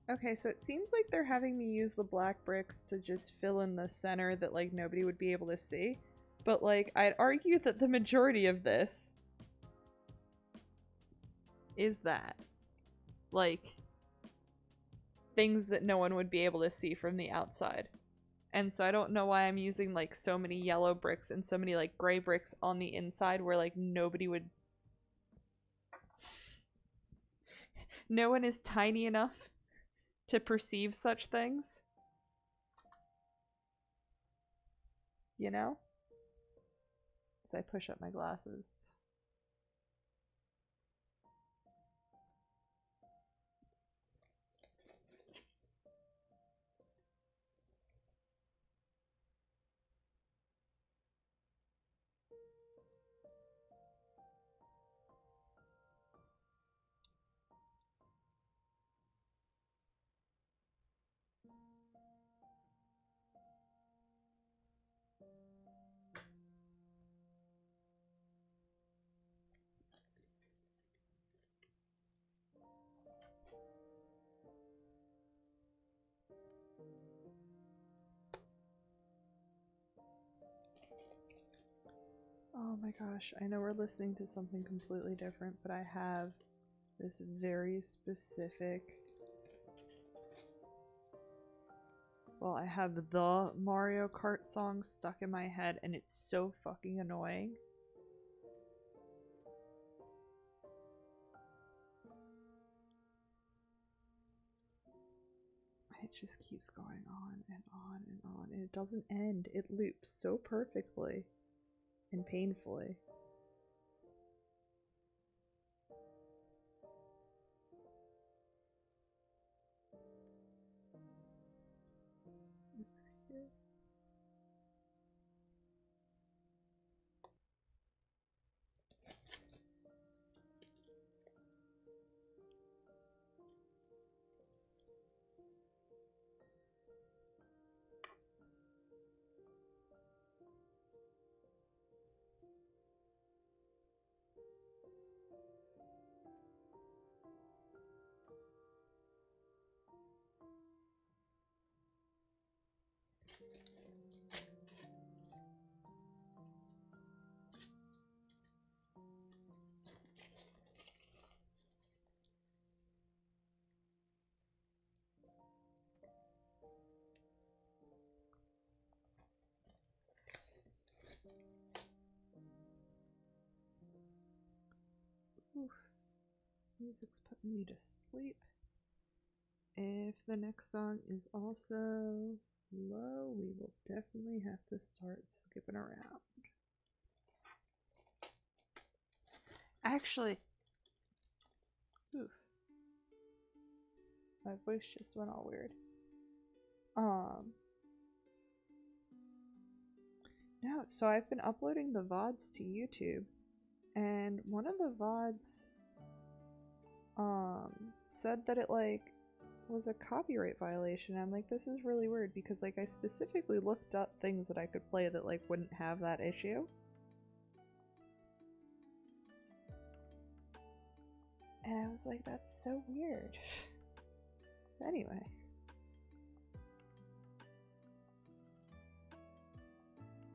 Okay, so it seems like they're having me use the black bricks to just fill in the center that, like, nobody would be able to see. But, like, I'd argue that the majority of this is that. Like, things that no one would be able to see from the outside. And so I don't know why I'm using, like, so many yellow bricks and so many, like, gray bricks on the inside where, like, nobody would... No one is tiny enough to perceive such things. You know? As I push up my glasses. Oh my gosh, I know we're listening to something completely different, but I have this very specific... Well, I have the Mario Kart song stuck in my head, and it's so fucking annoying. It just keeps going on and on and on, and it doesn't end. It loops so perfectly and painfully. Oof. This music's putting me to sleep. If the next song is also low, we will definitely have to start skipping around. Actually, Oof. My voice just went all weird. No, so I've been uploading the VODs to YouTube, and one of the VODs, said that it, like, was a copyright violation. I'm like, this is really weird, because, like, I specifically looked up things that I could play that, like, wouldn't have that issue. And I was like, that's so weird. Anyway.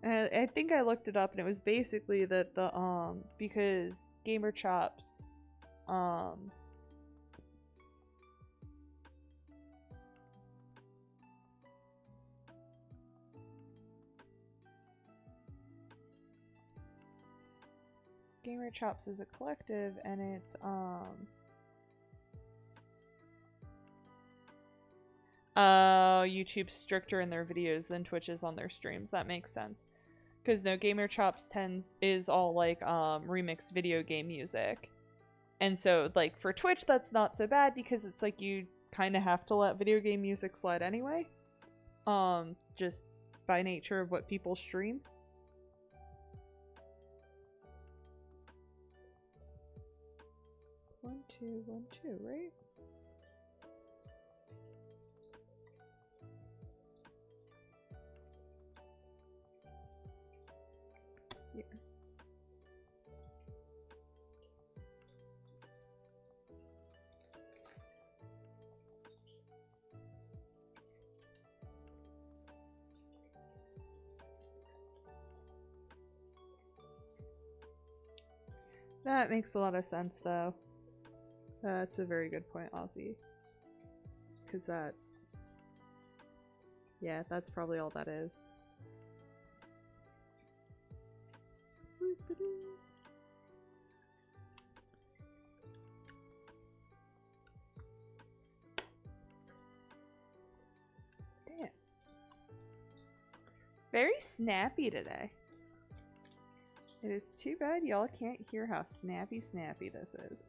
And I think I looked it up, and it was basically that the, because Gamer Chops, Gamer Chops is a collective, and it's, YouTube's stricter in their videos than Twitch is on their streams. That makes sense. Because no, Gamer Chops is all like remixed video game music. And so like for Twitch that's not so bad because it's like you kind of have to let video game music slide anyway. Just by nature of what people stream. 1 2 1 2, right? Yeah. That makes a lot of sense, though. That's a very good point, Ozzy. Because that's... yeah, that's probably all that is. Damn. Very snappy today. It is too bad y'all can't hear how snappy this is.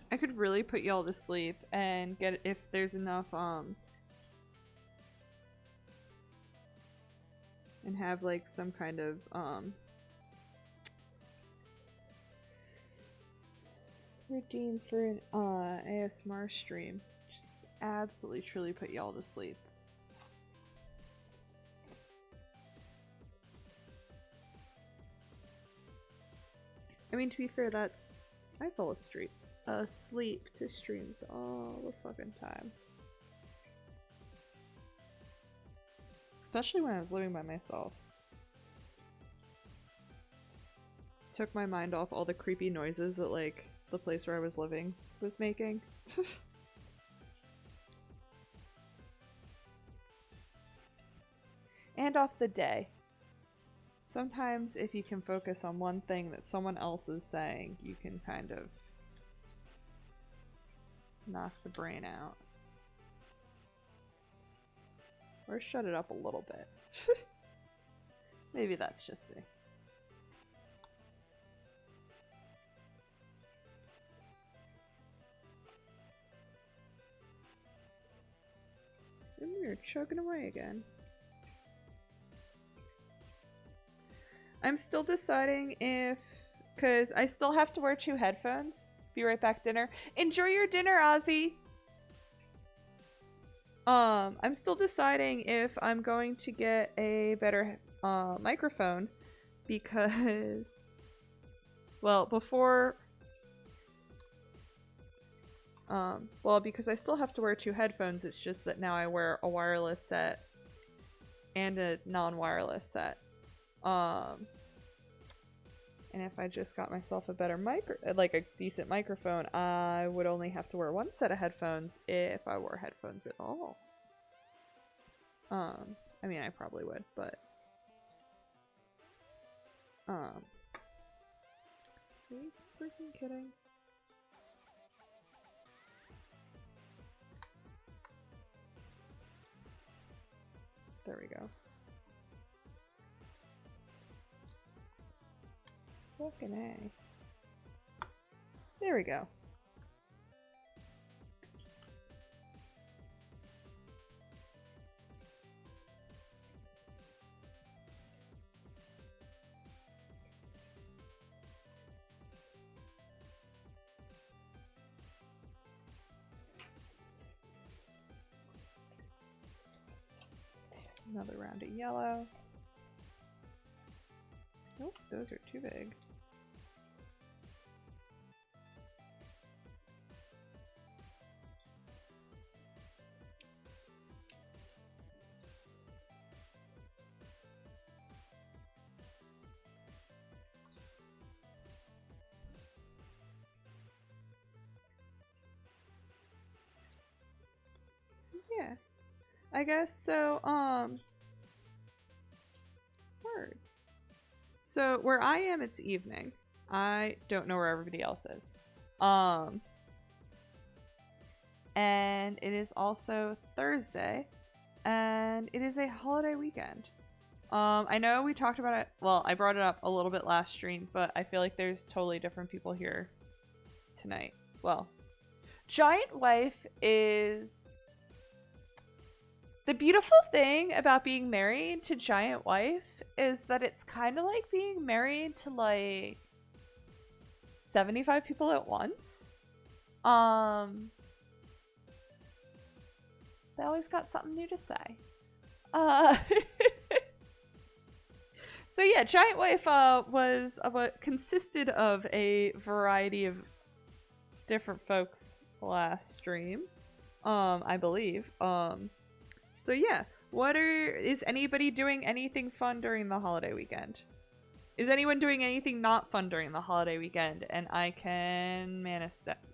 I could really put y'all to sleep and get, if there's enough, and have like some kind of, redeem for an, ASMR stream. Just absolutely truly put y'all to sleep. I mean, to be fair, that's, I fall asleep to streams all the fucking time. Especially when I was living by myself. Took my mind off all the creepy noises that, like, the place where I was living was making. And off the day. Sometimes if you can focus on one thing that someone else is saying, you can kind of knock the brain out. Or shut it up a little bit. Maybe that's just me. And we're chugging away again. I'm still deciding if... because I still have to wear 2 headphones. Be right back, dinner. Enjoy your dinner, Ozzy! I'm still deciding if I'm going to get a better microphone because... well, before... well, because I still have to wear 2 headphones, it's just that now I wear a wireless set and a non-wireless set. And if I just got myself a better like a decent microphone, I would only have to wear 1 set of headphones if I wore headphones at all. I mean, I probably would, but are you freaking kidding? There we go. Fucking A. There we go. Another round of yellow. Nope, those are too big. So yeah. I guess so, words. So where I am, it's evening. I don't know where everybody else is. And it is also Thursday, and it is a holiday weekend. I know we talked about it, well, I brought it up a little bit last stream, but I feel like there's totally different people here tonight. Well, Giant Wife is... The beautiful thing about being married to Giant Wife is that it's kind of like being married to like 75 people at once. They always got something new to say. So yeah, Giant Wife was what consisted of a variety of different folks last stream, I believe. So yeah, is anybody doing anything fun during the holiday weekend? Is anyone doing anything not fun during the holiday weekend? And I can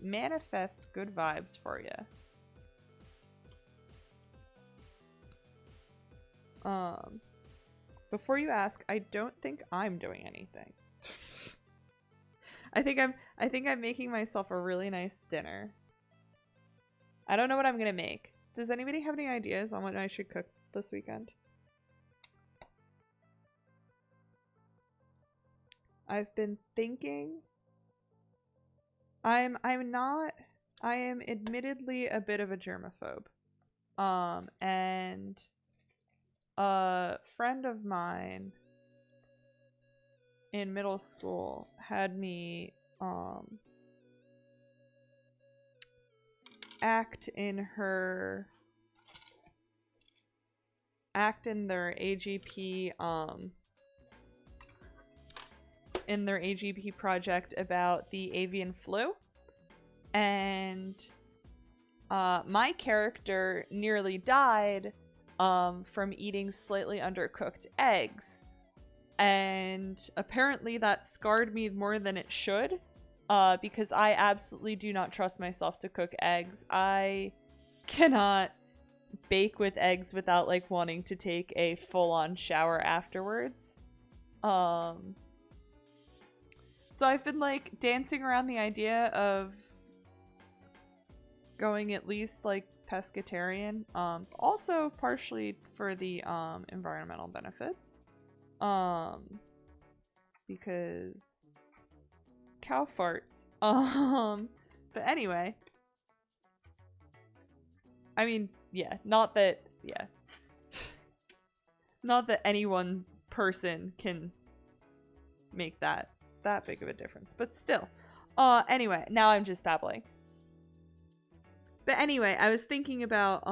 manifest good vibes for you. Before you ask, I don't think I'm doing anything. I think I'm making myself a really nice dinner. I don't know what I'm gonna make. Does anybody have any ideas on what I should cook this weekend? I've been thinking. I am admittedly a bit of a germaphobe. And a friend of mine in middle school had me act in their AGP project about the avian flu, and my character nearly died from eating slightly undercooked eggs, and apparently that scarred me more than it should, because I absolutely do not trust myself to cook eggs. I cannot bake with eggs without like wanting to take a full-on shower afterwards. So I've been like dancing around the idea of going at least like pescatarian, also partially for the environmental benefits, because cow farts. But anyway, I mean, yeah, not that any one person can make that big of a difference, but still. Anyway, now I'm just babbling. But anyway, I was thinking about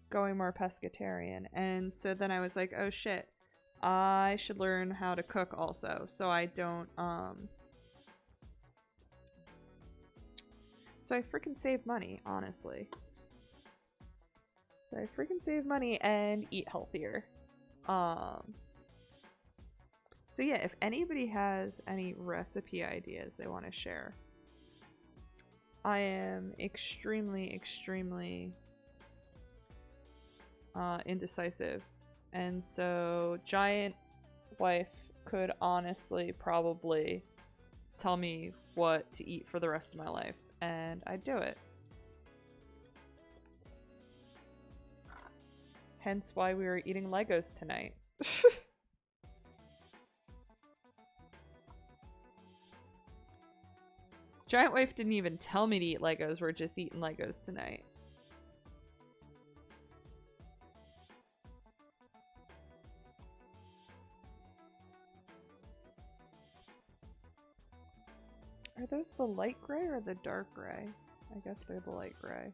going more pescatarian, and so then I was like, oh shit, I should learn how to cook also, so I don't so I freaking save money, honestly. So I freaking save money and eat healthier. So yeah, if anybody has any recipe ideas they want to share, I am extremely indecisive. And so Giant Wife could honestly probably tell me what to eat for the rest of my life, and I'd do it. Hence why we were eating Legos tonight. Giant Wife didn't even tell me to eat Legos. We're just eating Legos tonight. Are those the light gray or the dark gray? I guess they're the light gray.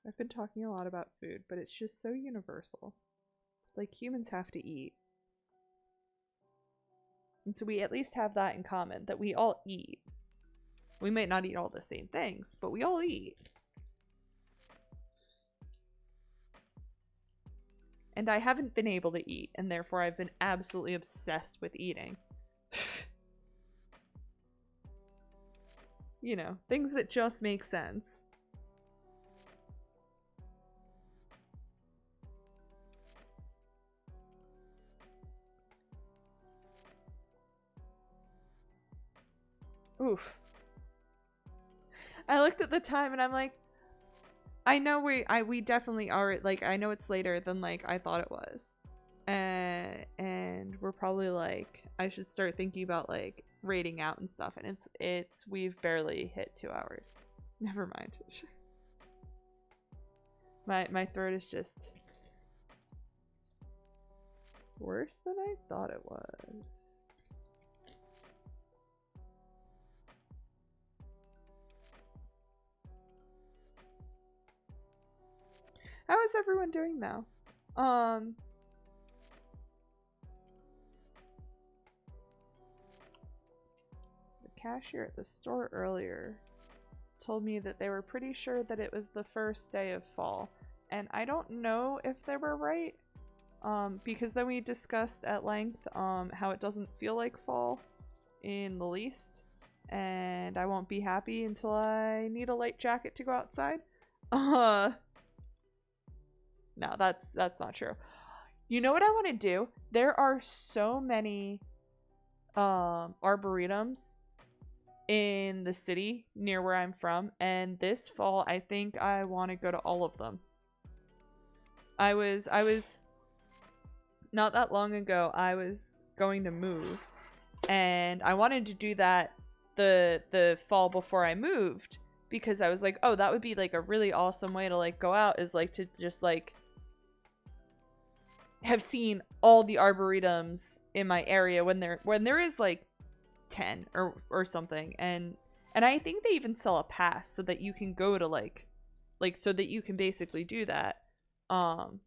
I've been talking a lot about food, but it's just so universal. Like, humans have to eat. And so we at least have that in common, that we all eat. We might not eat all the same things, but we all eat. And I haven't been able to eat, and therefore I've been absolutely obsessed with eating. You know, things that just make sense. Oof. I looked at the time and I'm like, I know we definitely are, like, I know it's later than, like, I thought it was. And we're probably, like, I should start thinking about, like, rating out and stuff. And we've barely hit 2 hours. Never mind. My throat is just worse than I thought it was. How is everyone doing now? The cashier at the store earlier told me that they were pretty sure that it was the first day of fall. And I don't know if they were right. Because then we discussed at length how it doesn't feel like fall in the least. And I won't be happy until I need a light jacket to go outside. No, that's not true. You know what I want to do? There are so many arboretums in the city near where I'm from, and this fall I think I want to go to all of them. I was not that long ago, I was going to move, and I wanted to do that the fall before I moved, because I was like, oh, that would be like a really awesome way to like go out, is like to just like have seen all the arboretums in my area when there is like 10 or something, and I think they even sell a pass so that you can go to like so that you can basically do that. But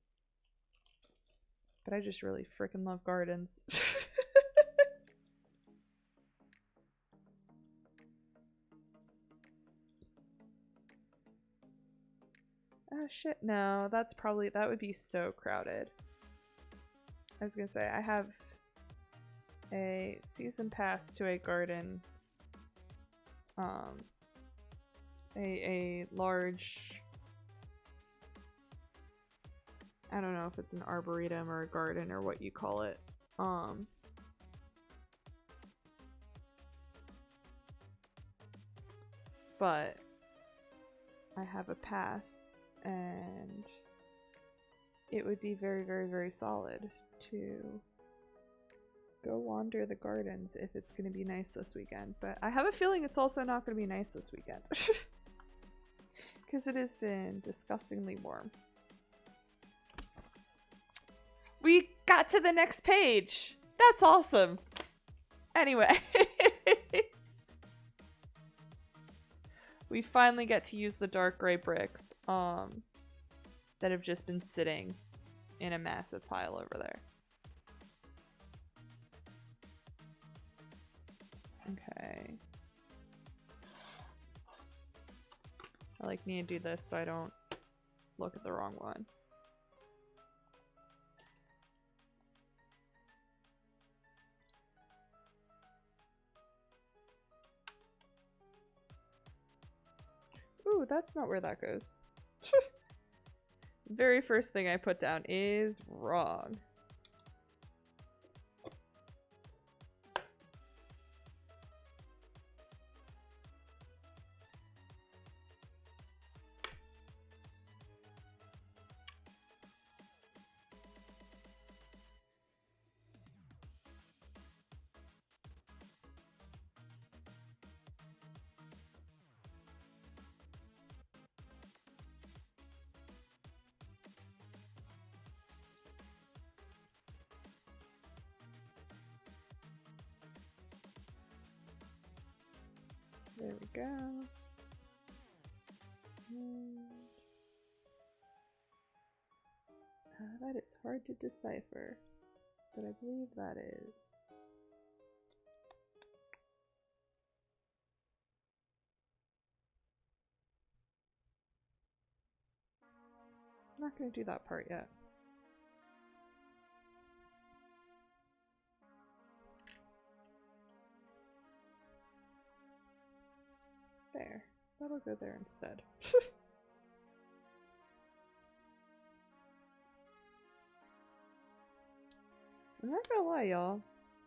I just really freaking love gardens. Oh shit, no, that would be so crowded. I was gonna say, I have a season pass to a garden, a large, I don't know if it's an arboretum or a garden or what you call it, but I have a pass, and it would be very, very, very solid to go wander the gardens if it's going to be nice this weekend. But I have a feeling it's also not going to be nice this weekend. Because it has been disgustingly warm. We got to the next page! That's awesome! Anyway. We finally get to use the dark gray bricks that have just been sitting in a massive pile over there. Okay. I like need to do this so I don't look at the wrong one. Ooh, that's not where that goes. Very first thing I put down is wrong. There we go. That is hard to decipher, but I believe that is. I'm not going to do that part yet. There. That'll go there instead. I'm not gonna lie, y'all.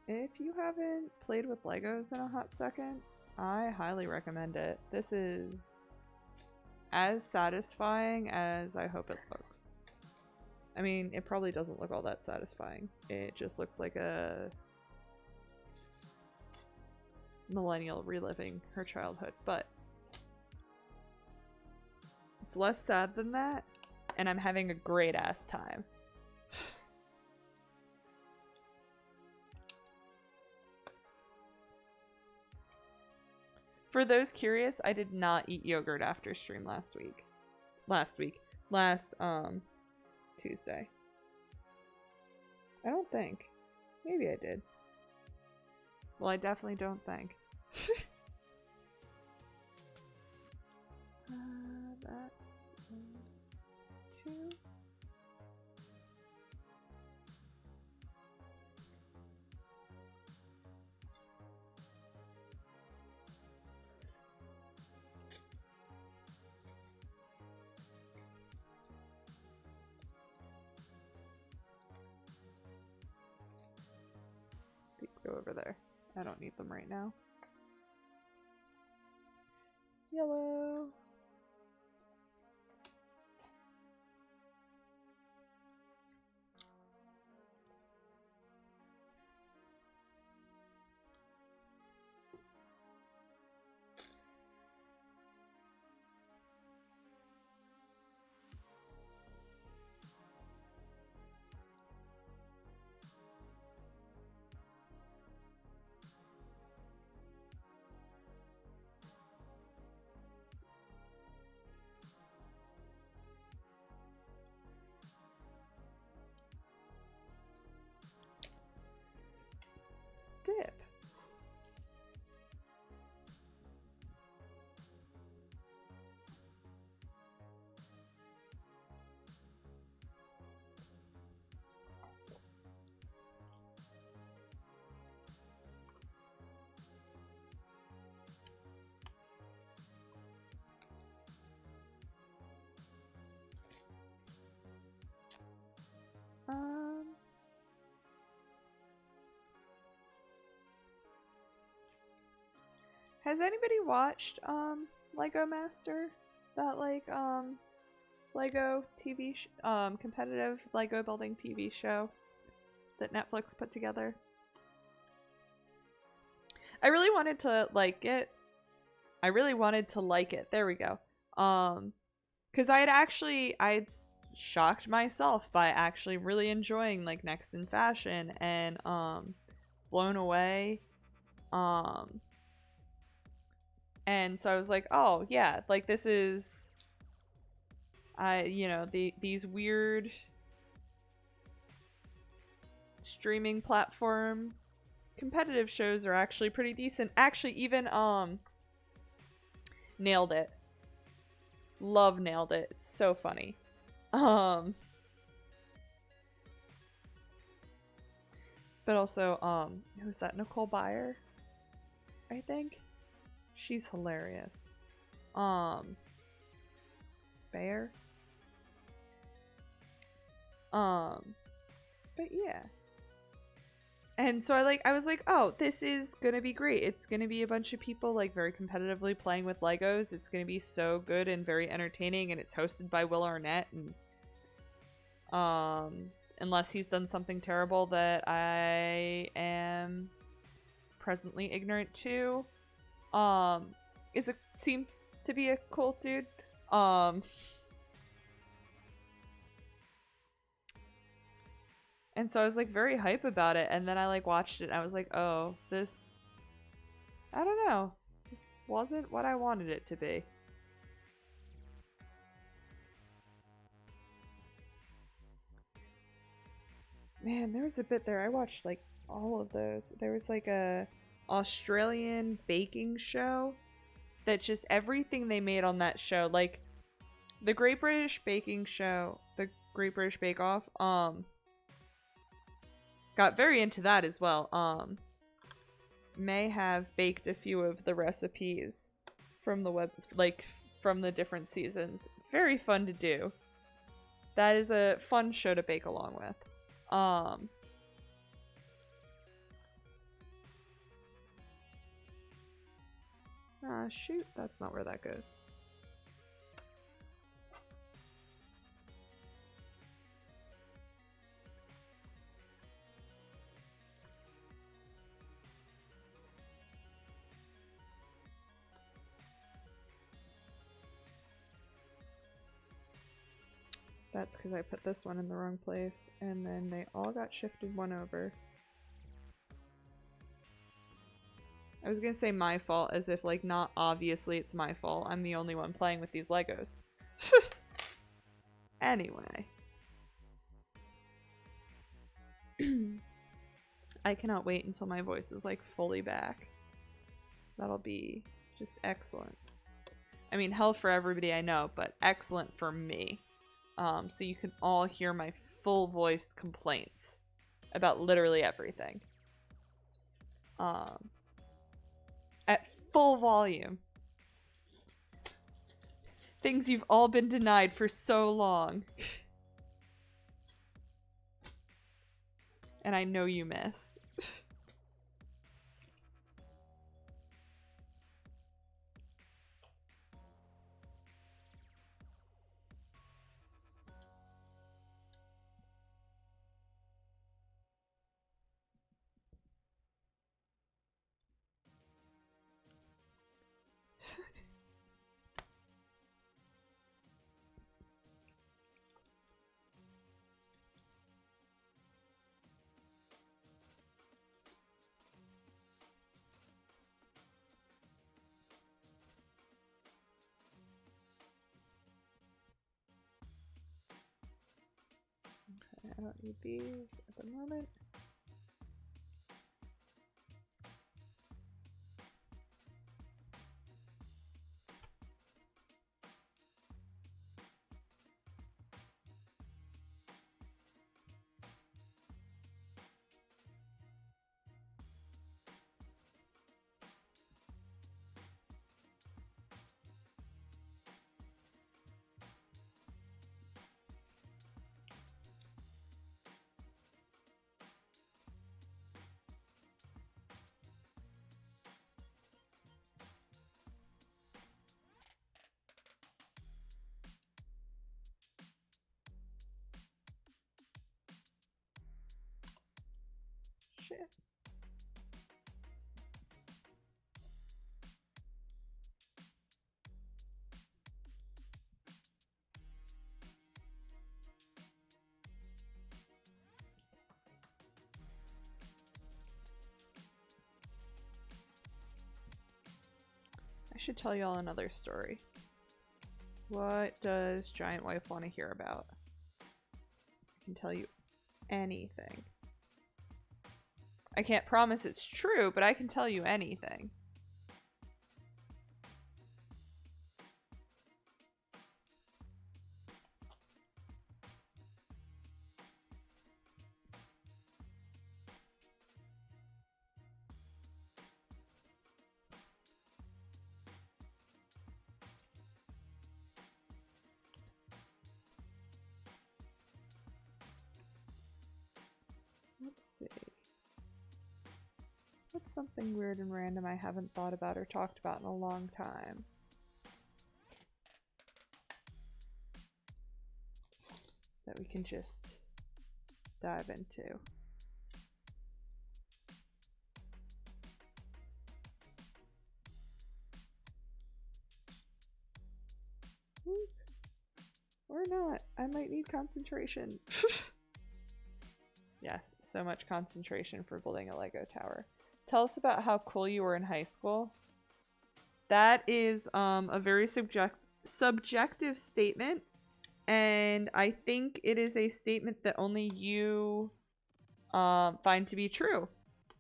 If you haven't played with Legos in a hot second, I highly recommend it. This is as satisfying as I hope it looks. I mean, it probably doesn't look all that satisfying. It just looks like a millennial reliving her childhood, but it's less sad than that, and I'm having a great ass time. For those curious, I did not eat yogurt after stream last Tuesday. I don't think. Maybe I did. Well, I definitely don't think. That's 2. These go over there. I don't need them right now. Yellow. Dip. Has anybody watched Lego Master? That like Lego TV competitive Lego building TV show that Netflix put together? I really wanted to like it. There we go. Cuz I'd shocked myself by actually really enjoying like Next in Fashion and blown away. And so I was like, oh yeah, like this is, you know, these weird streaming platform competitive shows are actually pretty decent. Actually, even Nailed It. Love Nailed It. It's so funny. But also who's that? Nicole Byer, I think. She's hilarious. Bayer. But yeah. And so I was like, oh, this is gonna be great. It's gonna be a bunch of people like very competitively playing with Legos. It's gonna be so good and very entertaining, and it's hosted by Will Arnett, and unless he's done something terrible that I am presently ignorant to, seems to be a cool dude. And so I was like very hype about it, and then I like watched it and I was like, oh, this, I don't know, this wasn't what I wanted it to be. Man, there was a bit there. I watched like all of those. There was like a Australian baking show that just everything they made on that show, like the Great British Baking Show, the Great British Bake Off, got very into that as well. May have baked a few of the recipes from the from the different seasons. Very fun to do. That is a fun show to bake along with. Ah, shoot, that's not where that goes. That's because I put this one in the wrong place, and then they all got shifted one over. I was gonna say my fault, as if, like, not obviously it's my fault. I'm the only one playing with these Legos. Anyway. I cannot wait until my voice is, like, fully back. That'll be just excellent. I mean, hell for everybody I know, but excellent for me. So you can all hear my full-voiced complaints about literally everything. At full volume. Things you've all been denied for so long. And I know you miss. I don't need these at the moment. I should tell y'all another story. What does Giant Wife want to hear about? I can tell you anything. I can't promise it's true, but I can tell you anything. Let's see. What's something weird and random I haven't thought about or talked about in a long time? That we can just dive into. Whoop. Or not. I might need concentration. Yes, so much concentration for building a Lego tower. Tell us about how cool you were in high school. That is a very subjective statement, and I think it is a statement that only you find to be true.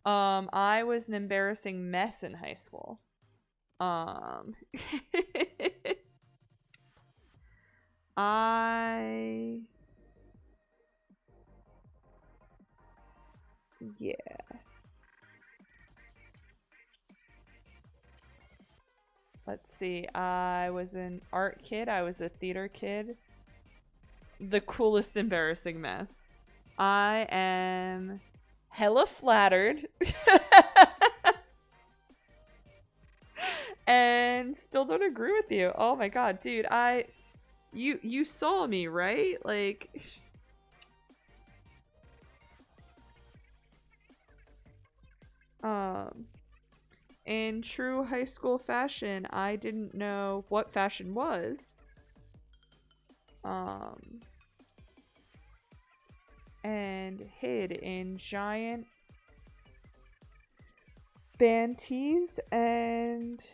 I was an embarrassing mess in high school. Yeah. Let's see. I was an art kid. I was a theater kid. The coolest embarrassing mess. I am hella flattered. And still don't agree with you. Oh my god, dude. You saw me, right? Like... In true high school fashion, I didn't know what fashion was. And hid in giant band tees and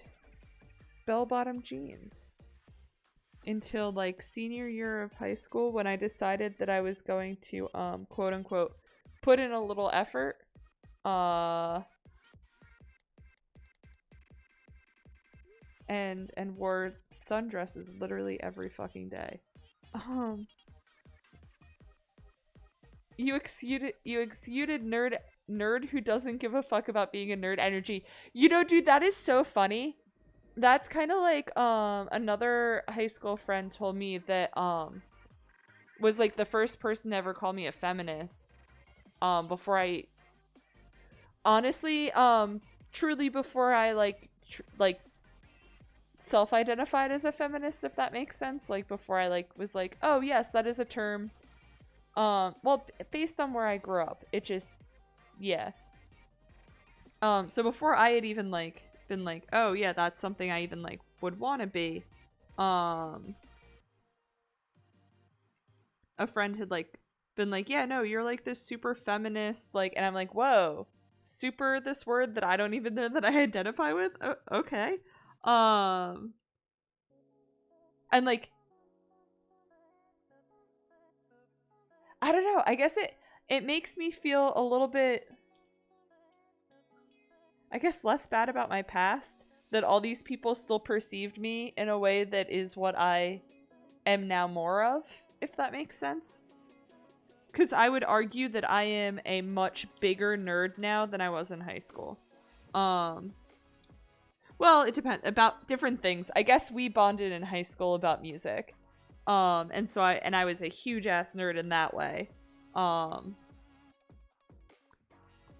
bell-bottom jeans. Until like senior year of high school when I decided that I was going to quote unquote put in a little effort. And wore sundresses literally every fucking day. You exuded nerd who doesn't give a fuck about being a nerd energy. You know, dude, that is so funny. That's kind of like another high school friend told me that was like the first person to ever call me a feminist. Before I honestly truly before I like self-identified as a feminist, if that makes sense. Like before I like was like, oh yes, that is a term. Well, based on where I grew up, it just, yeah. So before I had even like been like, oh yeah, that's something I even like would want to be, a friend had like been like, yeah, no, you're like this super feminist, like, and I'm like, whoa, super, this word that I don't even know that I identify with. Oh, okay. And like, I don't know, I guess it makes me feel a little bit, I guess, less bad about my past, that all these people still perceived me in a way that is what I am now more of, if that makes sense. Because I would argue that I am a much bigger nerd now than I was in high school. Well, it depends about different things. I guess we bonded in high school about music. And so I was a huge ass nerd in that way. But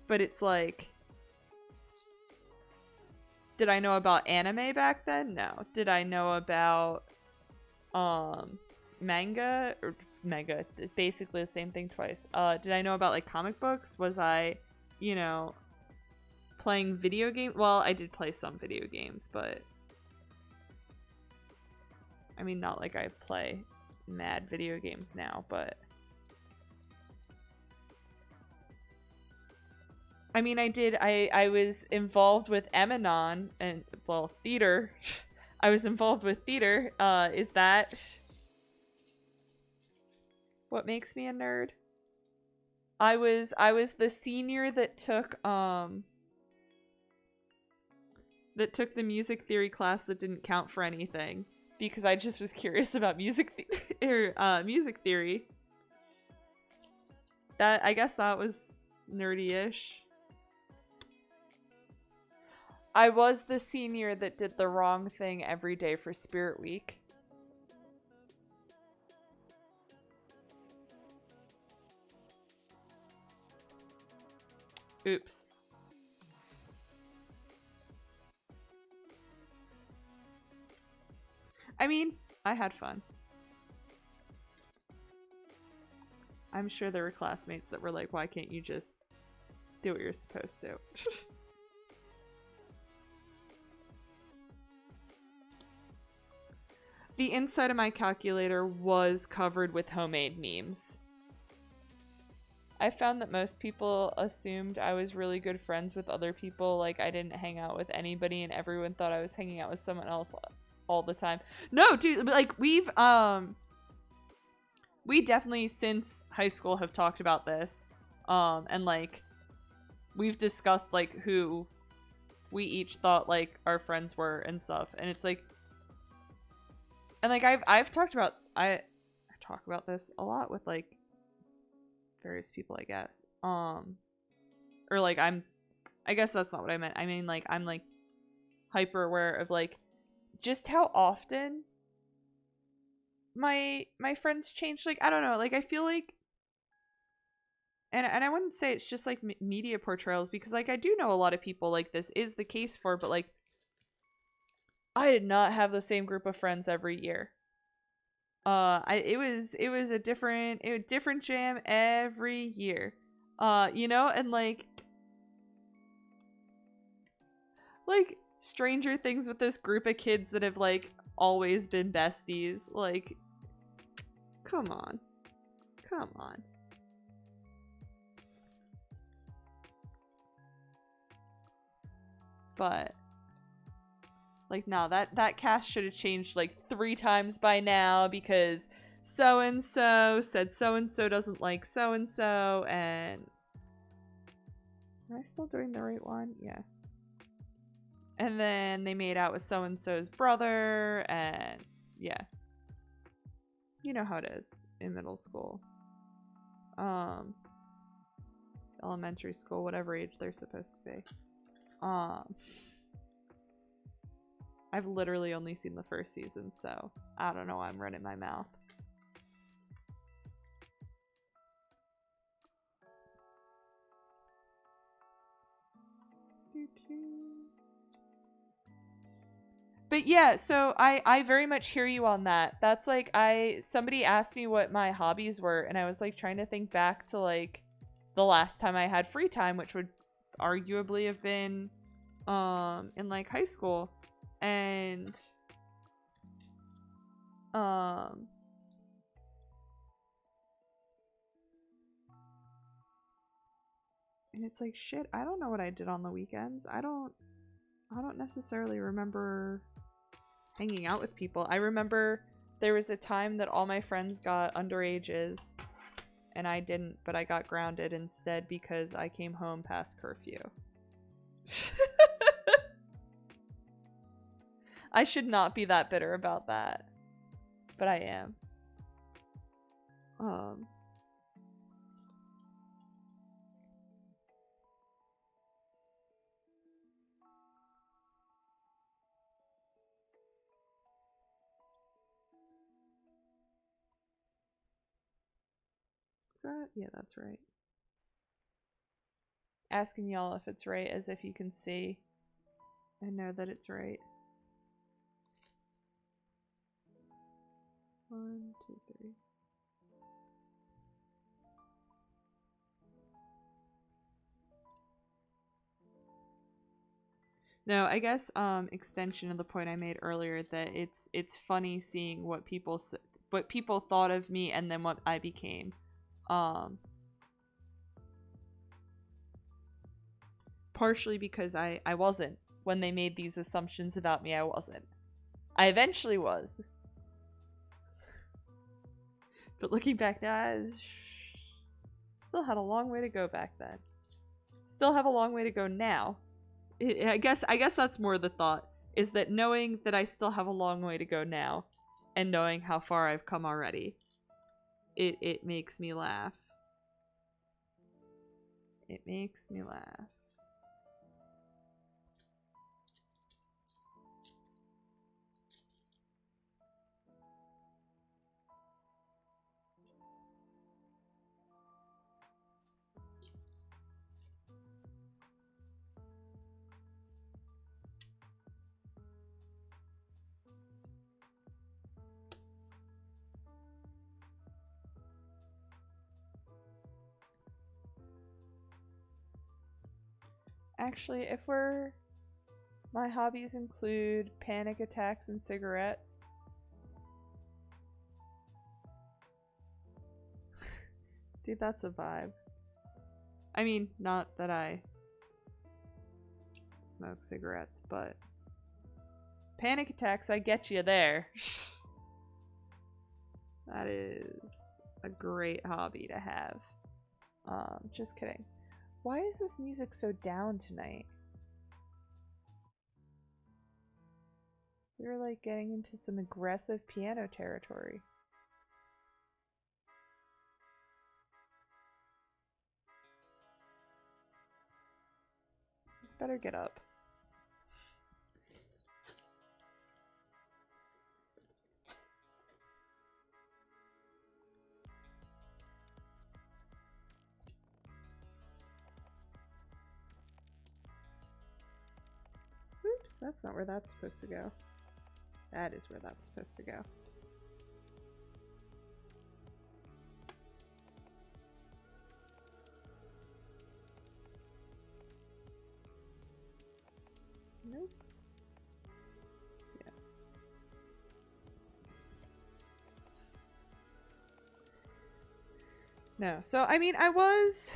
it's like, did I know about anime back then? No. Did I know about manga? Or manga, basically the same thing twice. Did I know about like comic books? Was I, you know, playing video games? Well, I did play some video games, but I mean, not like I play mad video games now, but I mean, I was involved with Emanon and, well, theater. I was involved with theater. Is that what makes me a nerd? I was the senior that took the music theory class that didn't count for anything because I just was curious about music theory. That, I guess that was nerdy-ish. I was the senior that did the wrong thing every day for Spirit Week. Oops. I mean, I had fun. I'm sure there were classmates that were like, why can't you just do what you're supposed to? The inside of my calculator was covered with homemade memes. I found that most people assumed I was really good friends with other people. Like, I didn't hang out with anybody and everyone thought I was hanging out with someone else all the time. No, dude, like, we definitely since high school have talked about this. And like, we've discussed like who we each thought like our friends were and stuff. And it's like, and like I've talked about, I talk about this a lot with like various people, I guess. Or like I guess that's not what I meant. I mean, like, I'm like hyper aware of like just how often my friends change. Like, I don't know, like I feel like, and I wouldn't say it's just like media portrayals, because like I do know a lot of people like this is the case for, but like I did not have the same group of friends every year. It was a different jam every year. You know, and like Stranger Things with this group of kids that have like always been besties. Like, come on. Come on. But like, no, that cast should have changed like 3 times by now, because so-and-so said so-and-so doesn't like so-and-so, and am I still doing the right one? Yeah. And then they made out with so-and-so's brother, and yeah. You know how it is in middle school. Elementary school, whatever age they're supposed to be. I've literally only seen the first season, so I don't know why I'm running my mouth. But yeah, so I very much hear you on that. That's like, somebody asked me what my hobbies were, and I was like trying to think back to like the last time I had free time, which would arguably have been in like high school. And and it's like, shit, I don't know what I did on the weekends. I don't necessarily remember hanging out with people. I remember there was a time that all my friends got underages and I didn't, but I got grounded instead because I came home past curfew. I should not be that bitter about that, but I am. Is that? Yeah, that's right. Asking y'all if it's right as if you can see and know that it's right. 1, 2, 3. No, I guess extension of the point I made earlier, that it's funny seeing what people thought of me and then what I became. partially because I wasn't. When they made these assumptions about me, I wasn't. I eventually was. But looking back now, I still had a long way to go back then. Still have a long way to go now. I guess that's more the thought, is that knowing that I still have a long way to go now, and knowing how far I've come already, it makes me laugh. It makes me laugh. Actually, my hobbies include panic attacks and cigarettes. Dude, that's a vibe. I mean, not that I smoke cigarettes, but panic attacks, I get you there. That is a great hobby to have. Just kidding. Why is this music so down tonight? We're like getting into some aggressive piano territory. Let's better get up. Oops, that's not where that's supposed to go. That is where that's supposed to go. Nope. Yes. No. So, I mean, I was,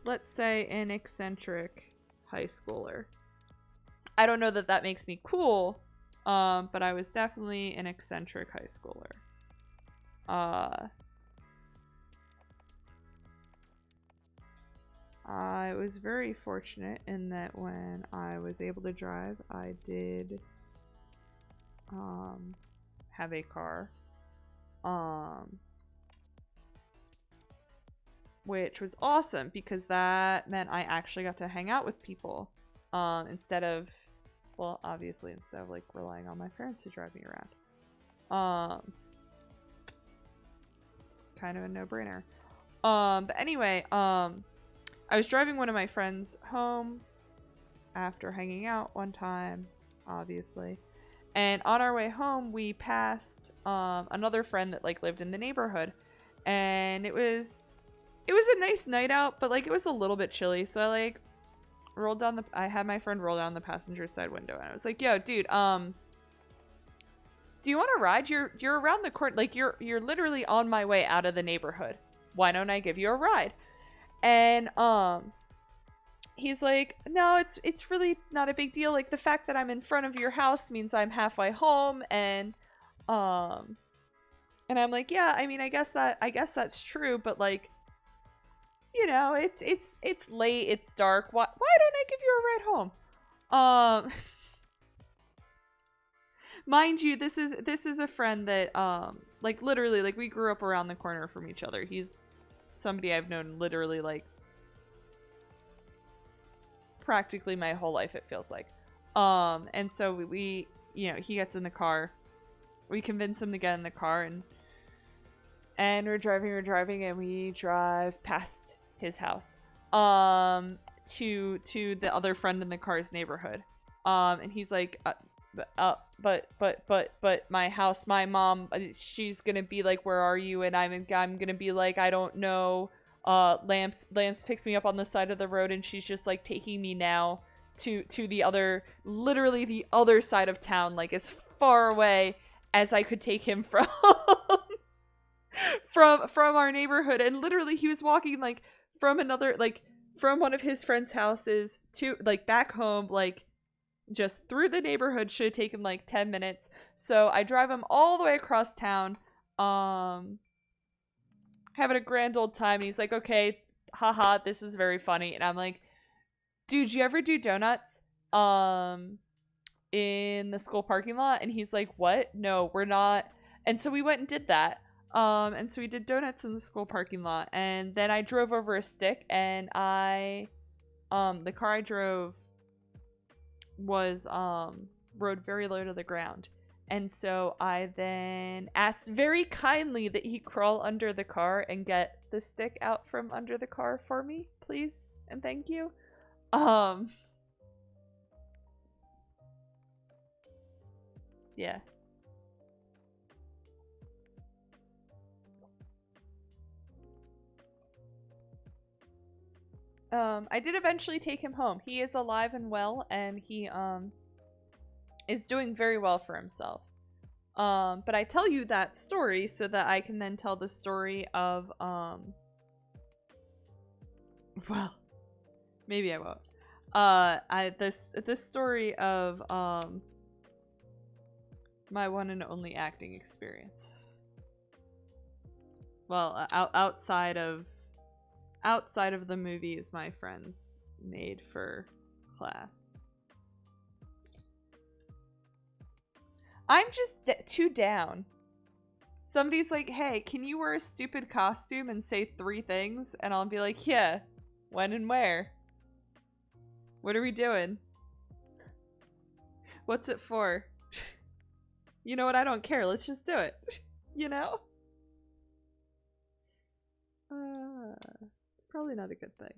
let's say, an eccentric high schooler. I don't know that that makes me cool, but I was definitely an eccentric high schooler. I was very fortunate in that when I was able to drive, I did have a car, which was awesome because that meant I actually got to hang out with people instead of, well, obviously instead of like relying on my parents to drive me around. It's kind of a no-brainer. But anyway, I was driving one of my friends home after hanging out one time, obviously. And on our way home, we passed another friend that like lived in the neighborhood. And it was a nice night out, but like it was a little bit chilly. So I like rolled down I had my friend roll down the passenger side window and I was like, "Yo, dude, do you want to ride? You're around the corner, like you're literally on my way out of the neighborhood. Why don't I give you a ride?" And he's like, "No, it's really not a big deal. Like the fact that I'm in front of your house means I'm halfway home." And I'm like, "Yeah, I mean, I guess that's true, but like, you know, it's late, it's dark. Why don't I give you a ride home?" Mind you, this is a friend that like literally like we grew up around the corner from each other. He's somebody I've known literally like practically my whole life, it feels like. And so we you know, he gets in the car. We convince him to get in the car and we're driving and we drive past his house to the other friend in the car's neighborhood. And he's like but my house, my mom, she's gonna be like, "Where are you?" And I'm gonna be like, "I don't know. Lamps picked me up on the side of the road and she's just like taking me now to the other, literally the other side of town, like as far away as I could take him from from our neighborhood." And literally he was walking like from another, like from one of his friends' houses to like back home, like just through the neighborhood. Should have taken like 10 minutes. So I drive him all the way across town, having a grand old time. He's like, okay, haha, this is very funny. And I'm like, dude, you ever do donuts in the school parking lot? And he's like, what? No, we're not. And so we went and did that. And so we did donuts in the school parking lot. And then I drove over a stick, and the car I drove was rode very low to the ground. And so I then asked very kindly that he crawl under the car and get the stick out from under the car for me, please. And thank you. Yeah. I did eventually take him home. He is alive and well, and he is doing very well for himself. But I tell you that story so that I can then tell the story of well, maybe I won't. This story of my one and only acting experience. Well, outside of the movies my friends made for class. I'm just too down. Somebody's like, hey, can you wear a stupid costume and say 3 things? And I'll be like, yeah. When and where? What are we doing? What's it for? You know what? I don't care. Let's just do it. You know? It's probably not a good thing.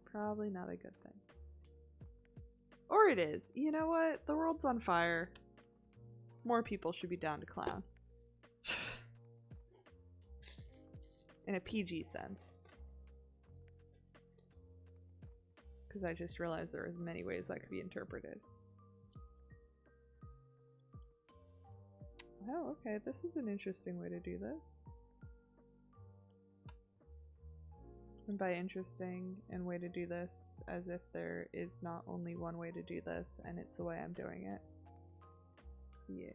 Probably not a good thing. Or it is. You know what? The world's on fire. More people should be down to clown. In a PG sense. Because I just realized there was many ways that could be interpreted. Oh, okay. This is an interesting way to do this. And by interesting and way to do this, as if there is not only one way to do this, and it's the way I'm doing it. Yeah.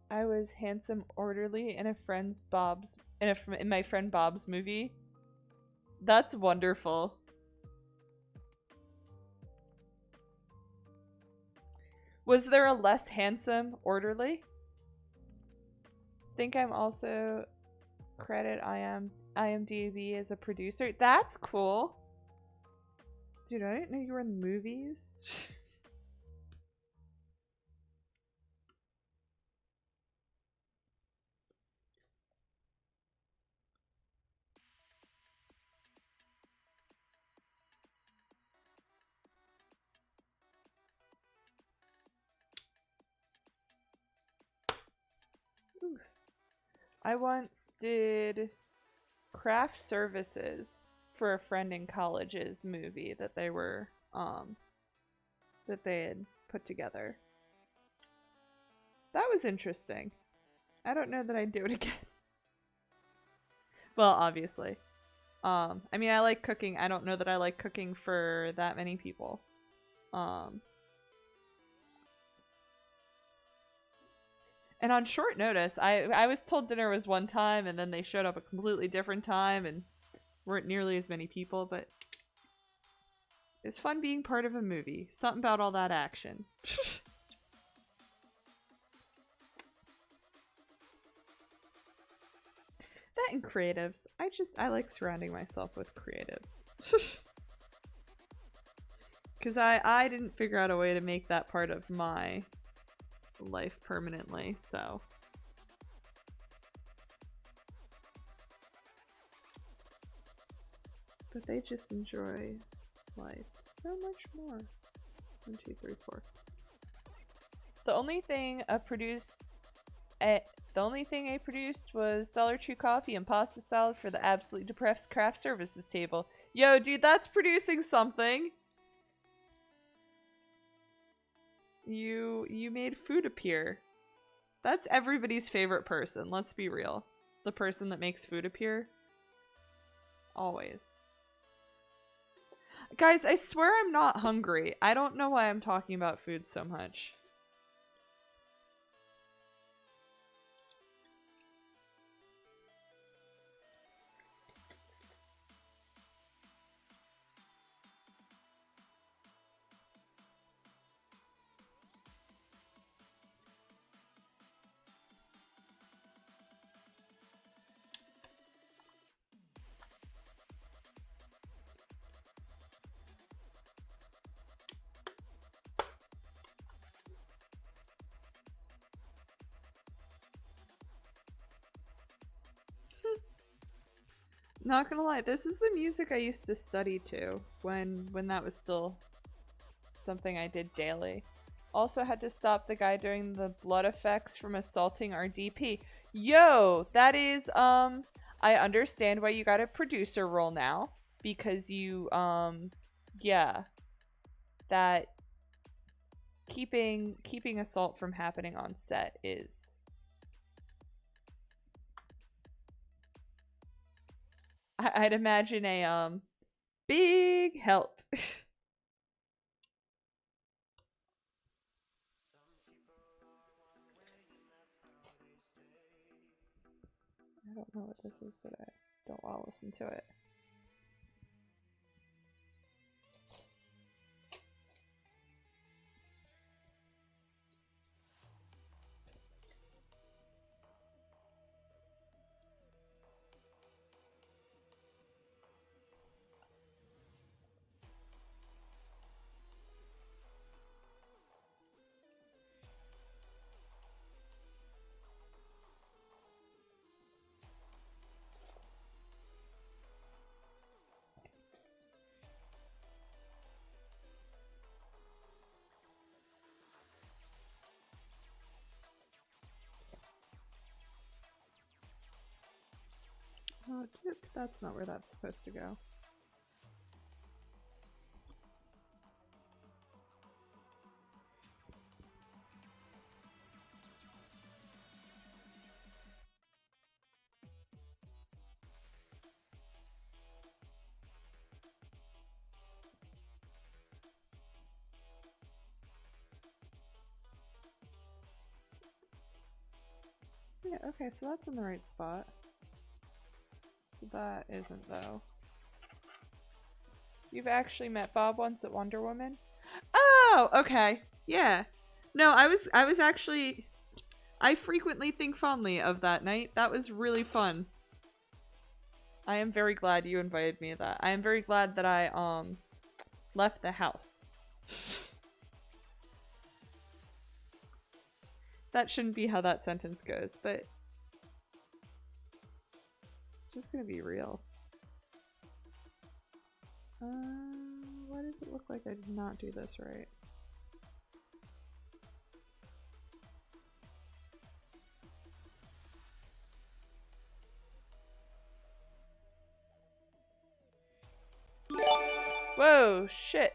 I was handsome orderly in in my friend Bob's movie. That's wonderful. Was there a less handsome orderly? Think I'm also credit IMDb as a producer. That's cool. Dude, I didn't know you were in the movies. I once did craft services for a friend in college's movie that they were that they had put together. That was interesting. I don't know that I'd do it again. Well, obviously. I mean, I like cooking. I don't know that I like cooking for that many people. And on short notice, I was told dinner was one time, and then they showed up a completely different time and weren't nearly as many people, but it's fun being part of a movie. Something about all that action. That and creatives. I like surrounding myself with creatives. Because I didn't figure out a way to make that part of my life permanently, so. But they just enjoy life so much more. 1, 2, 3, 4. The only thing a The only thing I produced was Dollar Tree coffee and pasta salad for the absolutely depressed craft services table. Yo, dude, that's producing something. You made food appear. That's everybody's favorite person, let's be real. The person that makes food appear. Always. Guys, I swear I'm not hungry. I don't know why I'm talking about food so much. Not gonna lie, this is the music I used to study to when that was still something I did daily. Also had to stop the guy doing the blood effects from assaulting our DP. Yo, that is, I understand why you got a producer role now. Because you, yeah. That keeping assault from happening on set is... I'd imagine a, big help. I don't know what this is, but I'll listen to it. Oh, dude, that's not where that's supposed to go. Yeah, okay, so that's in the right spot. So that isn't, though. You've actually met Bob once at Wonder Woman? Oh, okay. Yeah. No, I was actually... I frequently think fondly of that night. That was really fun. I am very glad you invited me to that. I am very glad that I, left the house. That shouldn't be how that sentence goes, but... Just gonna be real. Why does it look like I did not do this right? Whoa, shit.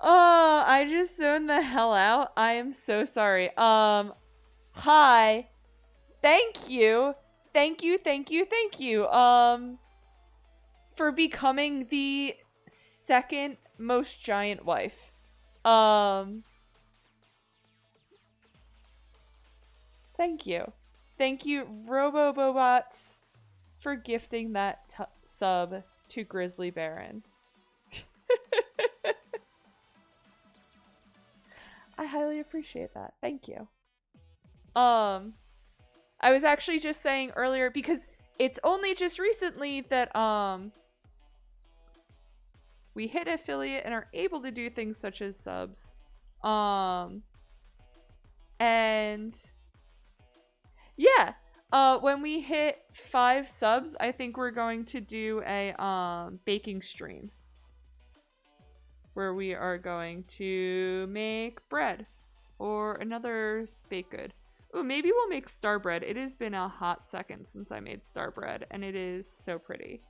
Oh, I just zoned the hell out. I am so sorry. Hi. Thank you. Thank you, thank you, thank you. For becoming the second most giant wife. Thank you. Thank you, Robo-Bobots, for gifting that sub to Grizzly Baron. I highly appreciate that. Thank you. I was actually just saying earlier, because it's only just recently that, we hit affiliate and are able to do things such as subs. And yeah, when we hit 5 subs, I think we're going to do a, baking stream. where we are going to make bread or another baked good. Ooh, maybe we'll make star bread. It has been a hot second since I made star bread, and it is so pretty.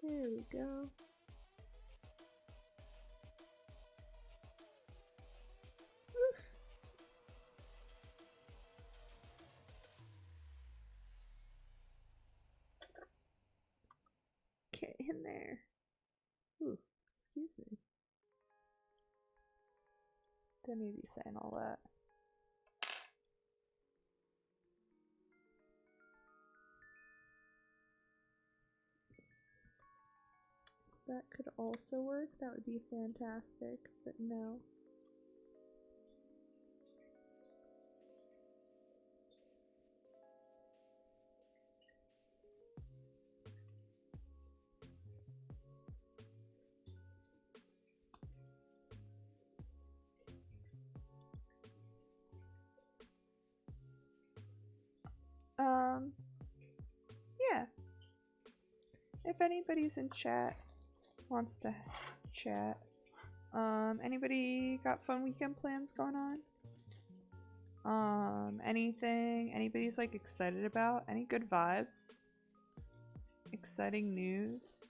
There we go. Get in there. Ooh, excuse me. Don't need to be saying all that. That could also work. That would be fantastic, but no. Yeah. If anybody's in chat, wants to chat, anybody got fun weekend plans going on? Anything anybody's like excited about? Any good vibes? Exciting news?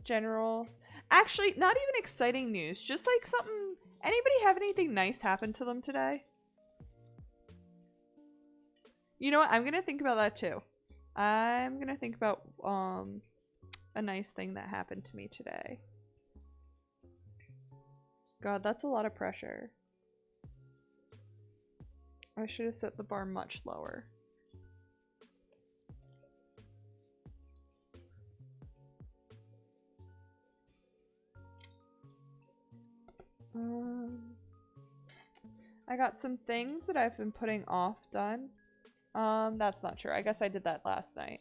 General? Actually, not even exciting news, just like something. Anybody have anything nice happen to them today? You know what? I'm gonna think about that too. I'm gonna think about a nice thing that happened to me today. God, that's a lot of pressure. I should have set the bar much lower. I got some things that I've been putting off done. That's not true. I guess I did that last night.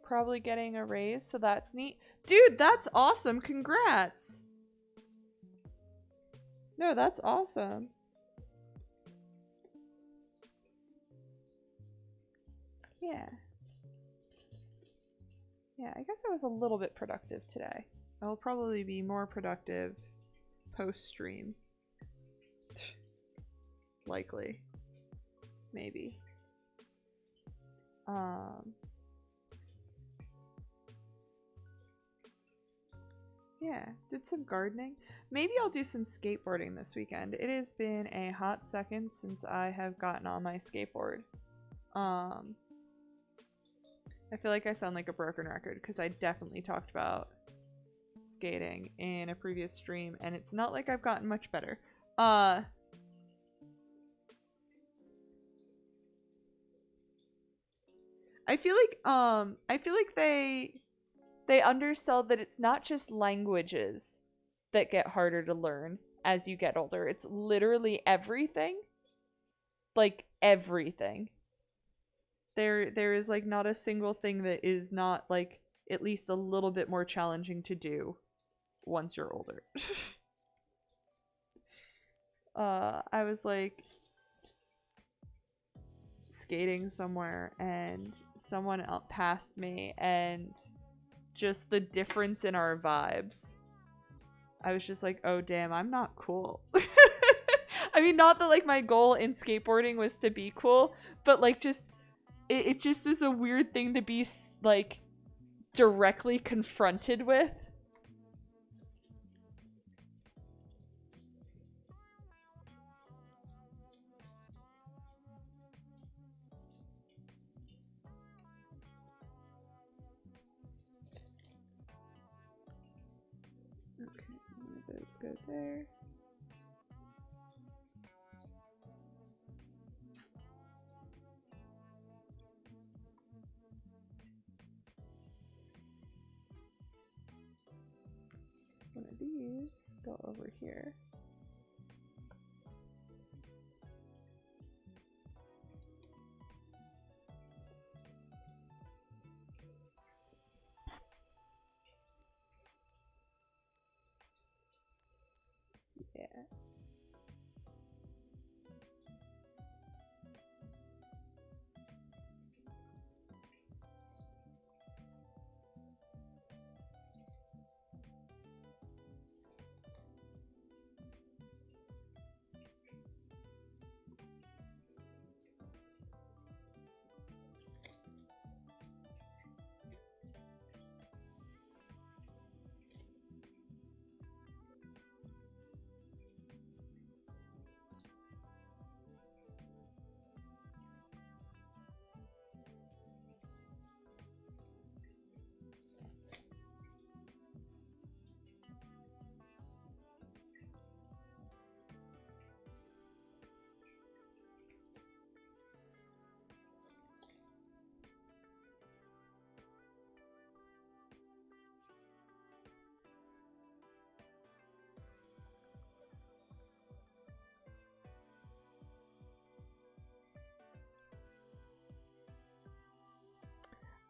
Probably getting a raise, so that's neat. Dude, that's awesome. Congrats. No, that's awesome. Yeah. Yeah, I guess I was a little bit productive today. I'll probably be more productive post-stream. Likely. Maybe. Yeah, did some gardening. Maybe I'll do some skateboarding this weekend. It has been a hot second since I have gotten on my skateboard. I feel like I sound like a broken record because I definitely talked about skating in a previous stream, and it's not like I've gotten much better. I feel like they undersell that it's not just languages that get harder to learn as you get older. It's literally everything. Like everything. There is like not a single thing that is not like at least a little bit more challenging to do once you're older. I was like skating somewhere and someone passed me, and just the difference in our vibes, I was just like, oh damn, I'm not cool. I mean, not that like my goal in skateboarding was to be cool, but like just it just was a weird thing to be like directly confronted with. Okay, one of those go there. one of these go over here. Yeah.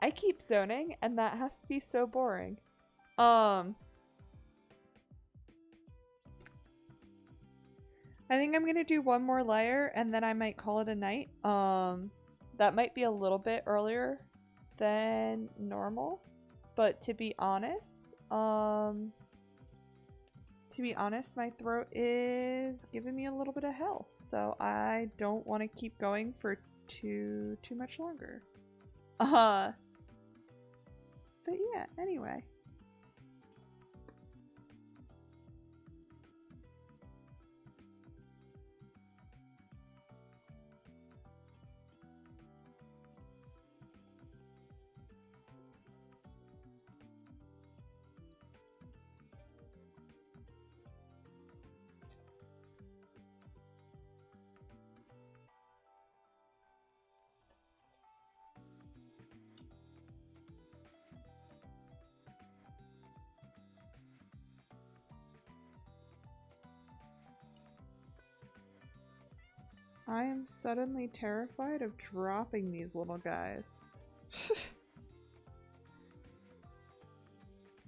I keep zoning, and that has to be so boring. I think I'm gonna do one more layer, and then I might call it a night. That might be a little bit earlier than normal, but to be honest, my throat is giving me a little bit of hell, so I don't want to keep going for too much longer. But yeah, anyway. I am suddenly terrified of dropping these little guys.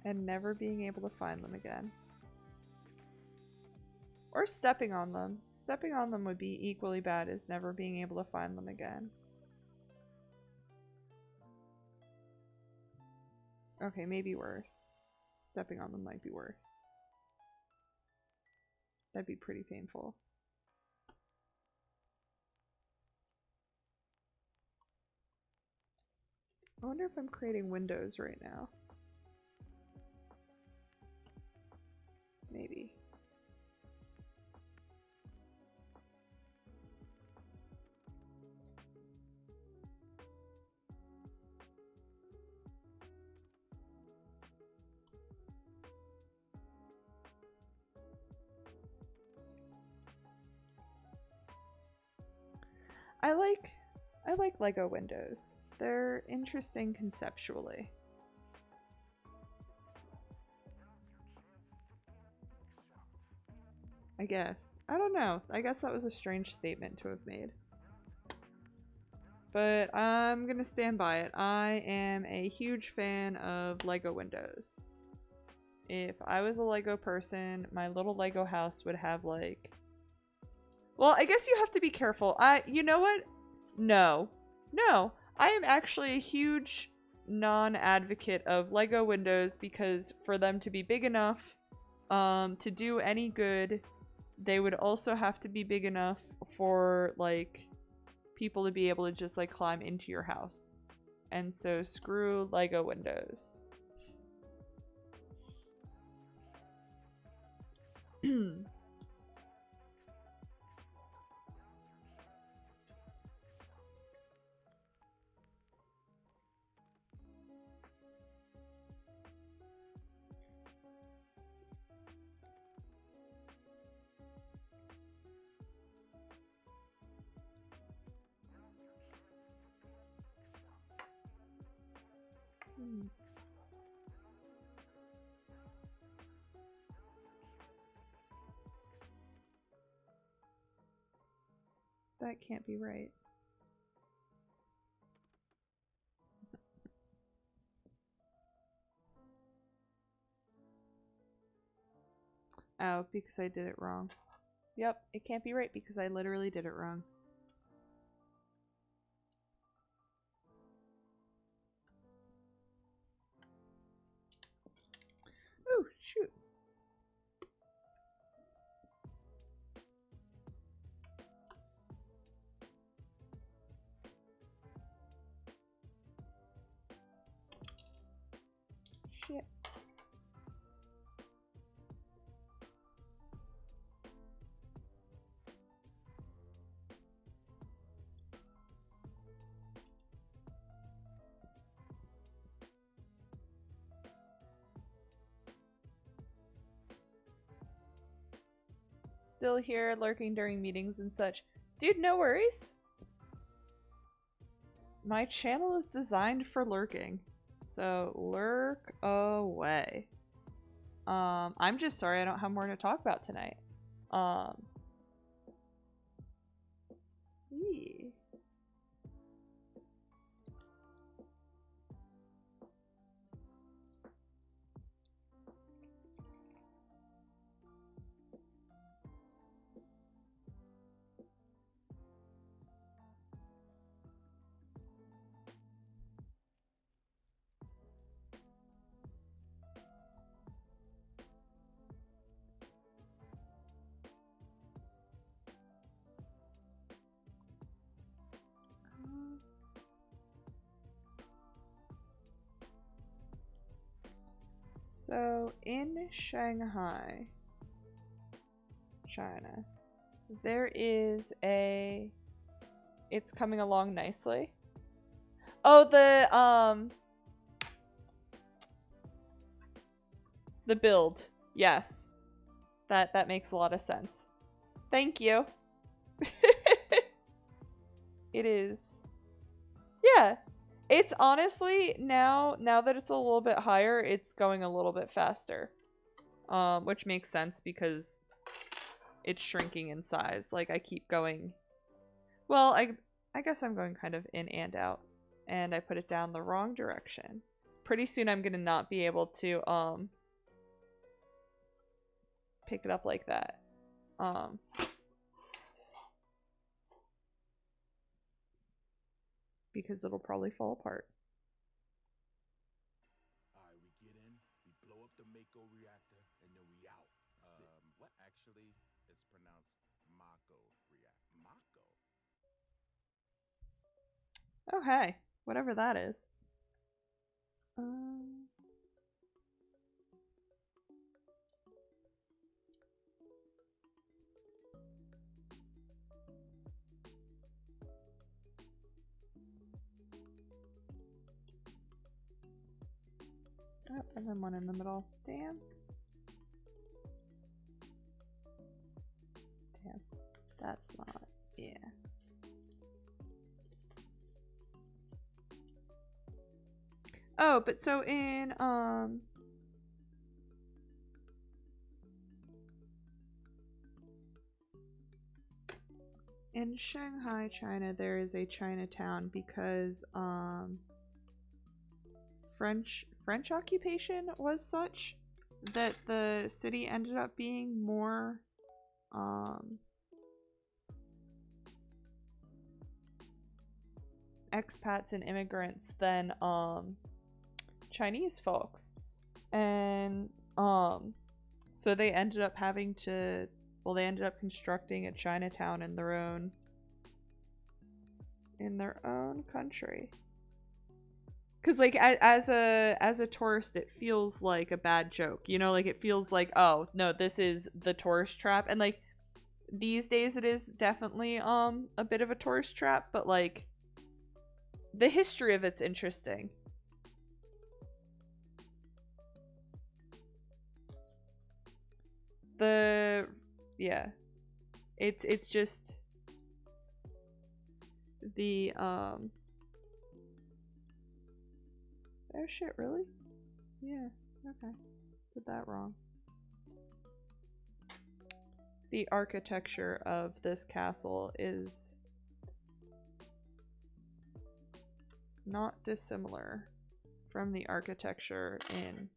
And never being able to find them again. Or stepping on them. Stepping on them would be equally bad as never being able to find them again. Okay, maybe worse. Stepping on them might be worse. That'd be pretty painful. I wonder if I'm creating windows right now. Maybe. I like Lego windows. They're interesting conceptually. I guess. I don't know. I guess that was a strange statement to have made. But I'm gonna stand by it. I am a huge fan of Lego windows. If I was a Lego person, my little Lego house would have like... Well, I guess you have to be careful. You know what? No. No. I am actually a huge non-advocate of Lego windows because for them to be big enough to do any good, they would also have to be big enough for like people to be able to just like climb into your house. And so screw Lego windows. That can't be right. Oh, because I did it wrong. Yep, it can't be right because I literally did it wrong. Oh, shoot. Shit. Still here, lurking during meetings and such. Dude, no worries. My channel is designed for lurking. So, lurk away. I'm just sorry I don't have more to talk about tonight. Yee. So, in Shanghai, China, there is a... It's coming along nicely. Oh, the build. Yes. That makes a lot of sense. Thank you. It is. Yeah. It's honestly, now that it's a little bit higher, it's going a little bit faster. Which makes sense because it's shrinking in size. Like, I keep going... Well, I guess I'm going kind of in and out. And I put it down the wrong direction. Pretty soon I'm gonna not be able to, pick it up like that. Because it'll probably fall apart. Alright, we get in, we blow up the Mako reactor, and then we out. What actually is pronounced Mako reactor? Mako? Oh, hey. Whatever that is. Oh, and then one in the middle. Damn. Damn. That's not... Yeah. Oh, but so in Shanghai, China, there is a Chinatown because French occupation was such that the city ended up being more expats and immigrants than Chinese folks. And so they ended up having to, well, they ended up constructing a Chinatown in their own country. Cause like as a tourist, it feels like a bad joke, you know, like it feels like, oh no, this is the tourist trap. And like these days it is definitely a bit of a tourist trap, but like the history of it's interesting. Yeah, it's just the oh shit, really? Yeah, okay. Did that wrong. The architecture of this castle is not dissimilar from the architecture in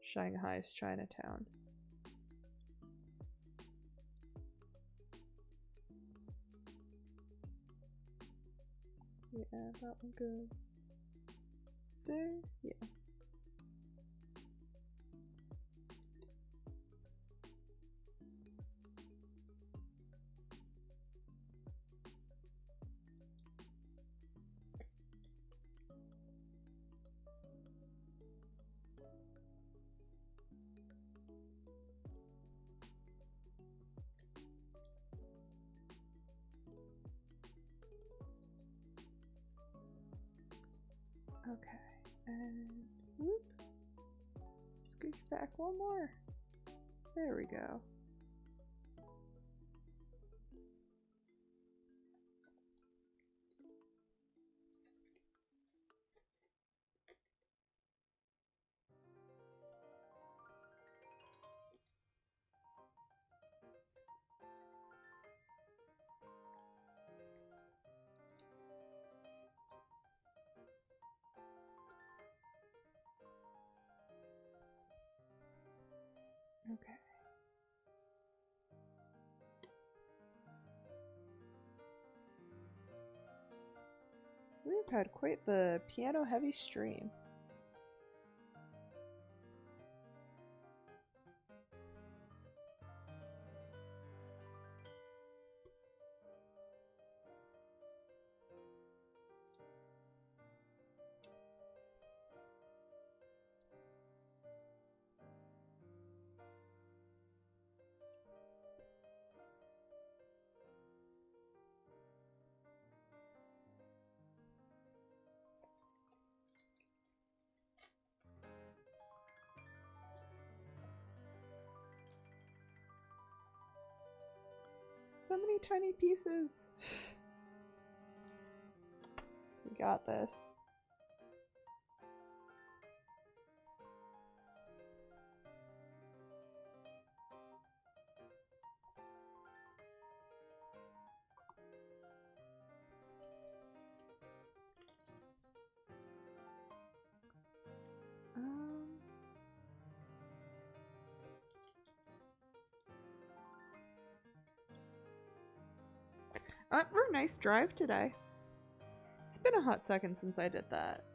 Shanghai's Chinatown. Yeah, that one goes there. Yeah. Okay, and whoop. Scooch back one more. There we go. Okay. We've had quite the piano-heavy stream. So many tiny pieces. We got this. We're a nice drive today. It's been a hot second since I did that.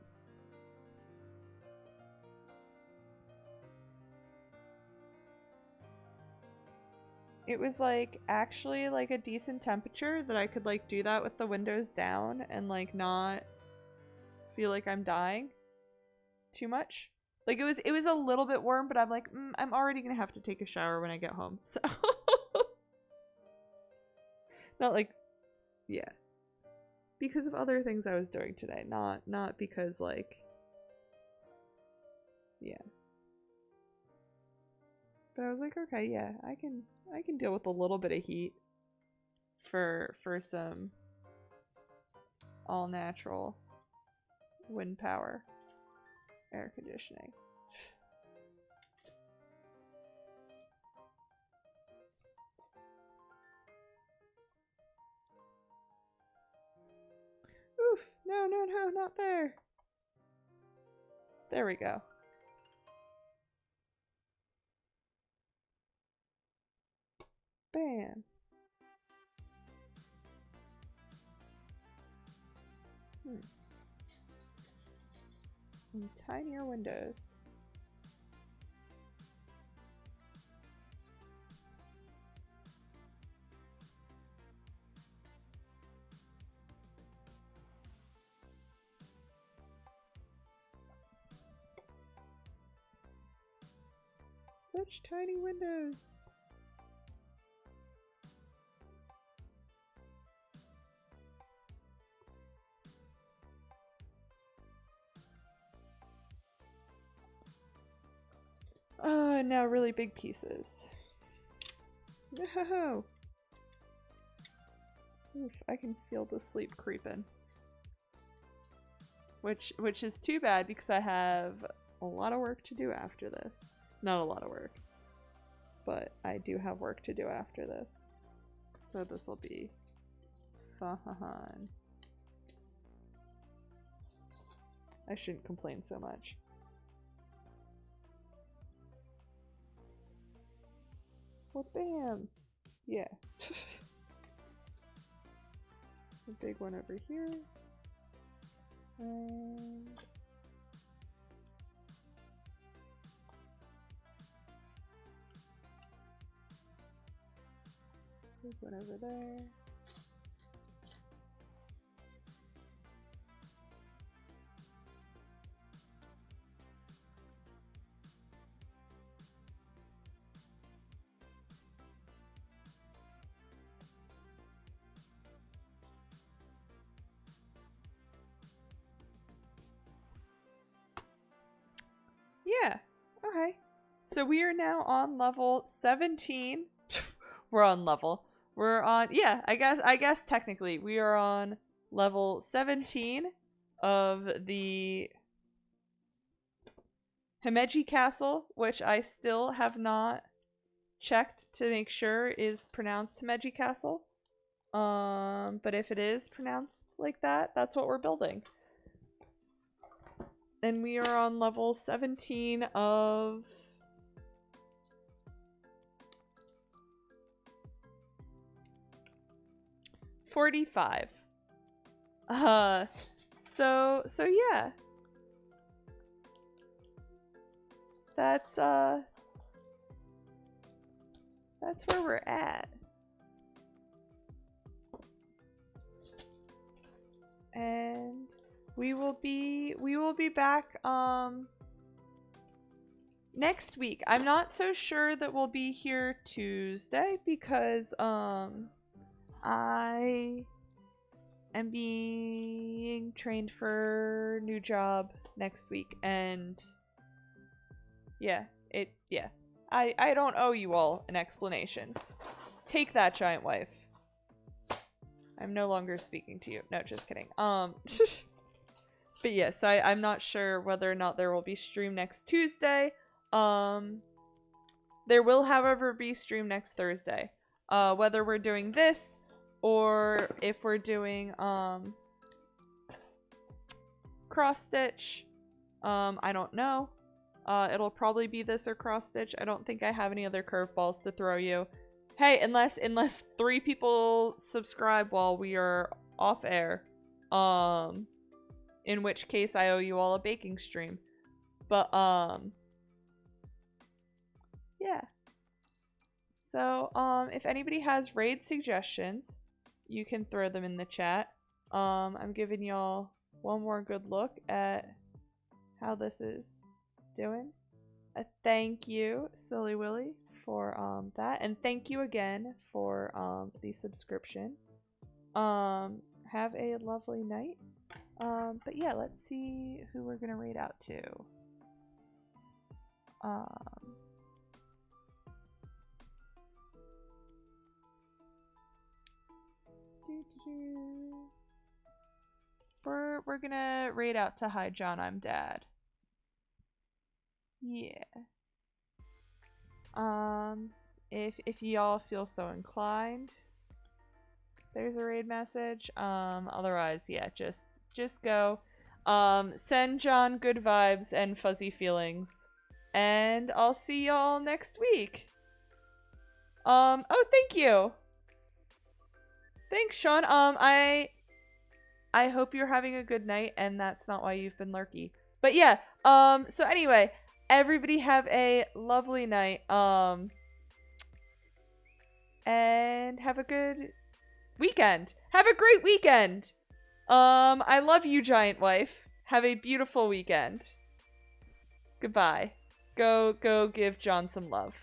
It was like actually like a decent temperature that I could like do that with the windows down and like not feel like I'm dying too much. Like it was a little bit warm, but I'm like, I'm already gonna have to take a shower when I get home, so not like, yeah, because of other things I was doing today, not because like, yeah. But I was like, okay, yeah, I can deal with a little bit of heat for some all natural wind power air conditioning. Oof, no, not there. There we go. Bam. And tinier windows. Such tiny windows. And now really big pieces. No. Oof, I can feel the sleep creeping. Which is too bad because I have a lot of work to do after this. Not a lot of work, but I do have work to do after this. So this will be fun. I shouldn't complain so much. Well, bam! Yeah. A big one over here. And... big one over there. Yeah. Okay. So we are now on level 17. We're on level. We're on, yeah, I guess technically we are on level 17 of the Himeji Castle, which I still have not checked to make sure is pronounced Himeji Castle. But if it is pronounced like that, that's what we're building. And we are on level 17 of... $45. So yeah. That's where we're at. And we will be back next week. I'm not so sure that we'll be here Tuesday because I am being trained for new job next week, and yeah, I don't owe you all an explanation. Take that, giant wife. I'm no longer speaking to you. No, just kidding. But yes, I'm not sure whether or not there will be stream next Tuesday. There will, however, be stream next Thursday. Whether we're doing this or if we're doing cross stitch, I don't know. It'll probably be this or cross stitch. I don't think I have any other curveballs to throw you. Hey, unless 3 people subscribe while we are off air, in which case I owe you all a baking stream. But yeah. So if anybody has raid suggestions, you can throw them in the chat. I'm giving y'all one more good look at how this is doing. Thank you, Silly Willy, for that, and thank you again for the subscription. Have a lovely night. But yeah, let's see who we're gonna raid out to. We're gonna raid out to Hi John, I'm Dad. Yeah. If y'all feel so inclined, there's a raid message. Otherwise, yeah, just go. Send John good vibes and fuzzy feelings, and I'll see y'all next week. Oh, thank you. Thanks, Sean. I hope you're having a good night, and that's not why you've been lurky. But yeah, so anyway, everybody have a lovely night, and have a good weekend. Have a great weekend. I love you, giant wife. Have a beautiful weekend. Goodbye. Go give John some love.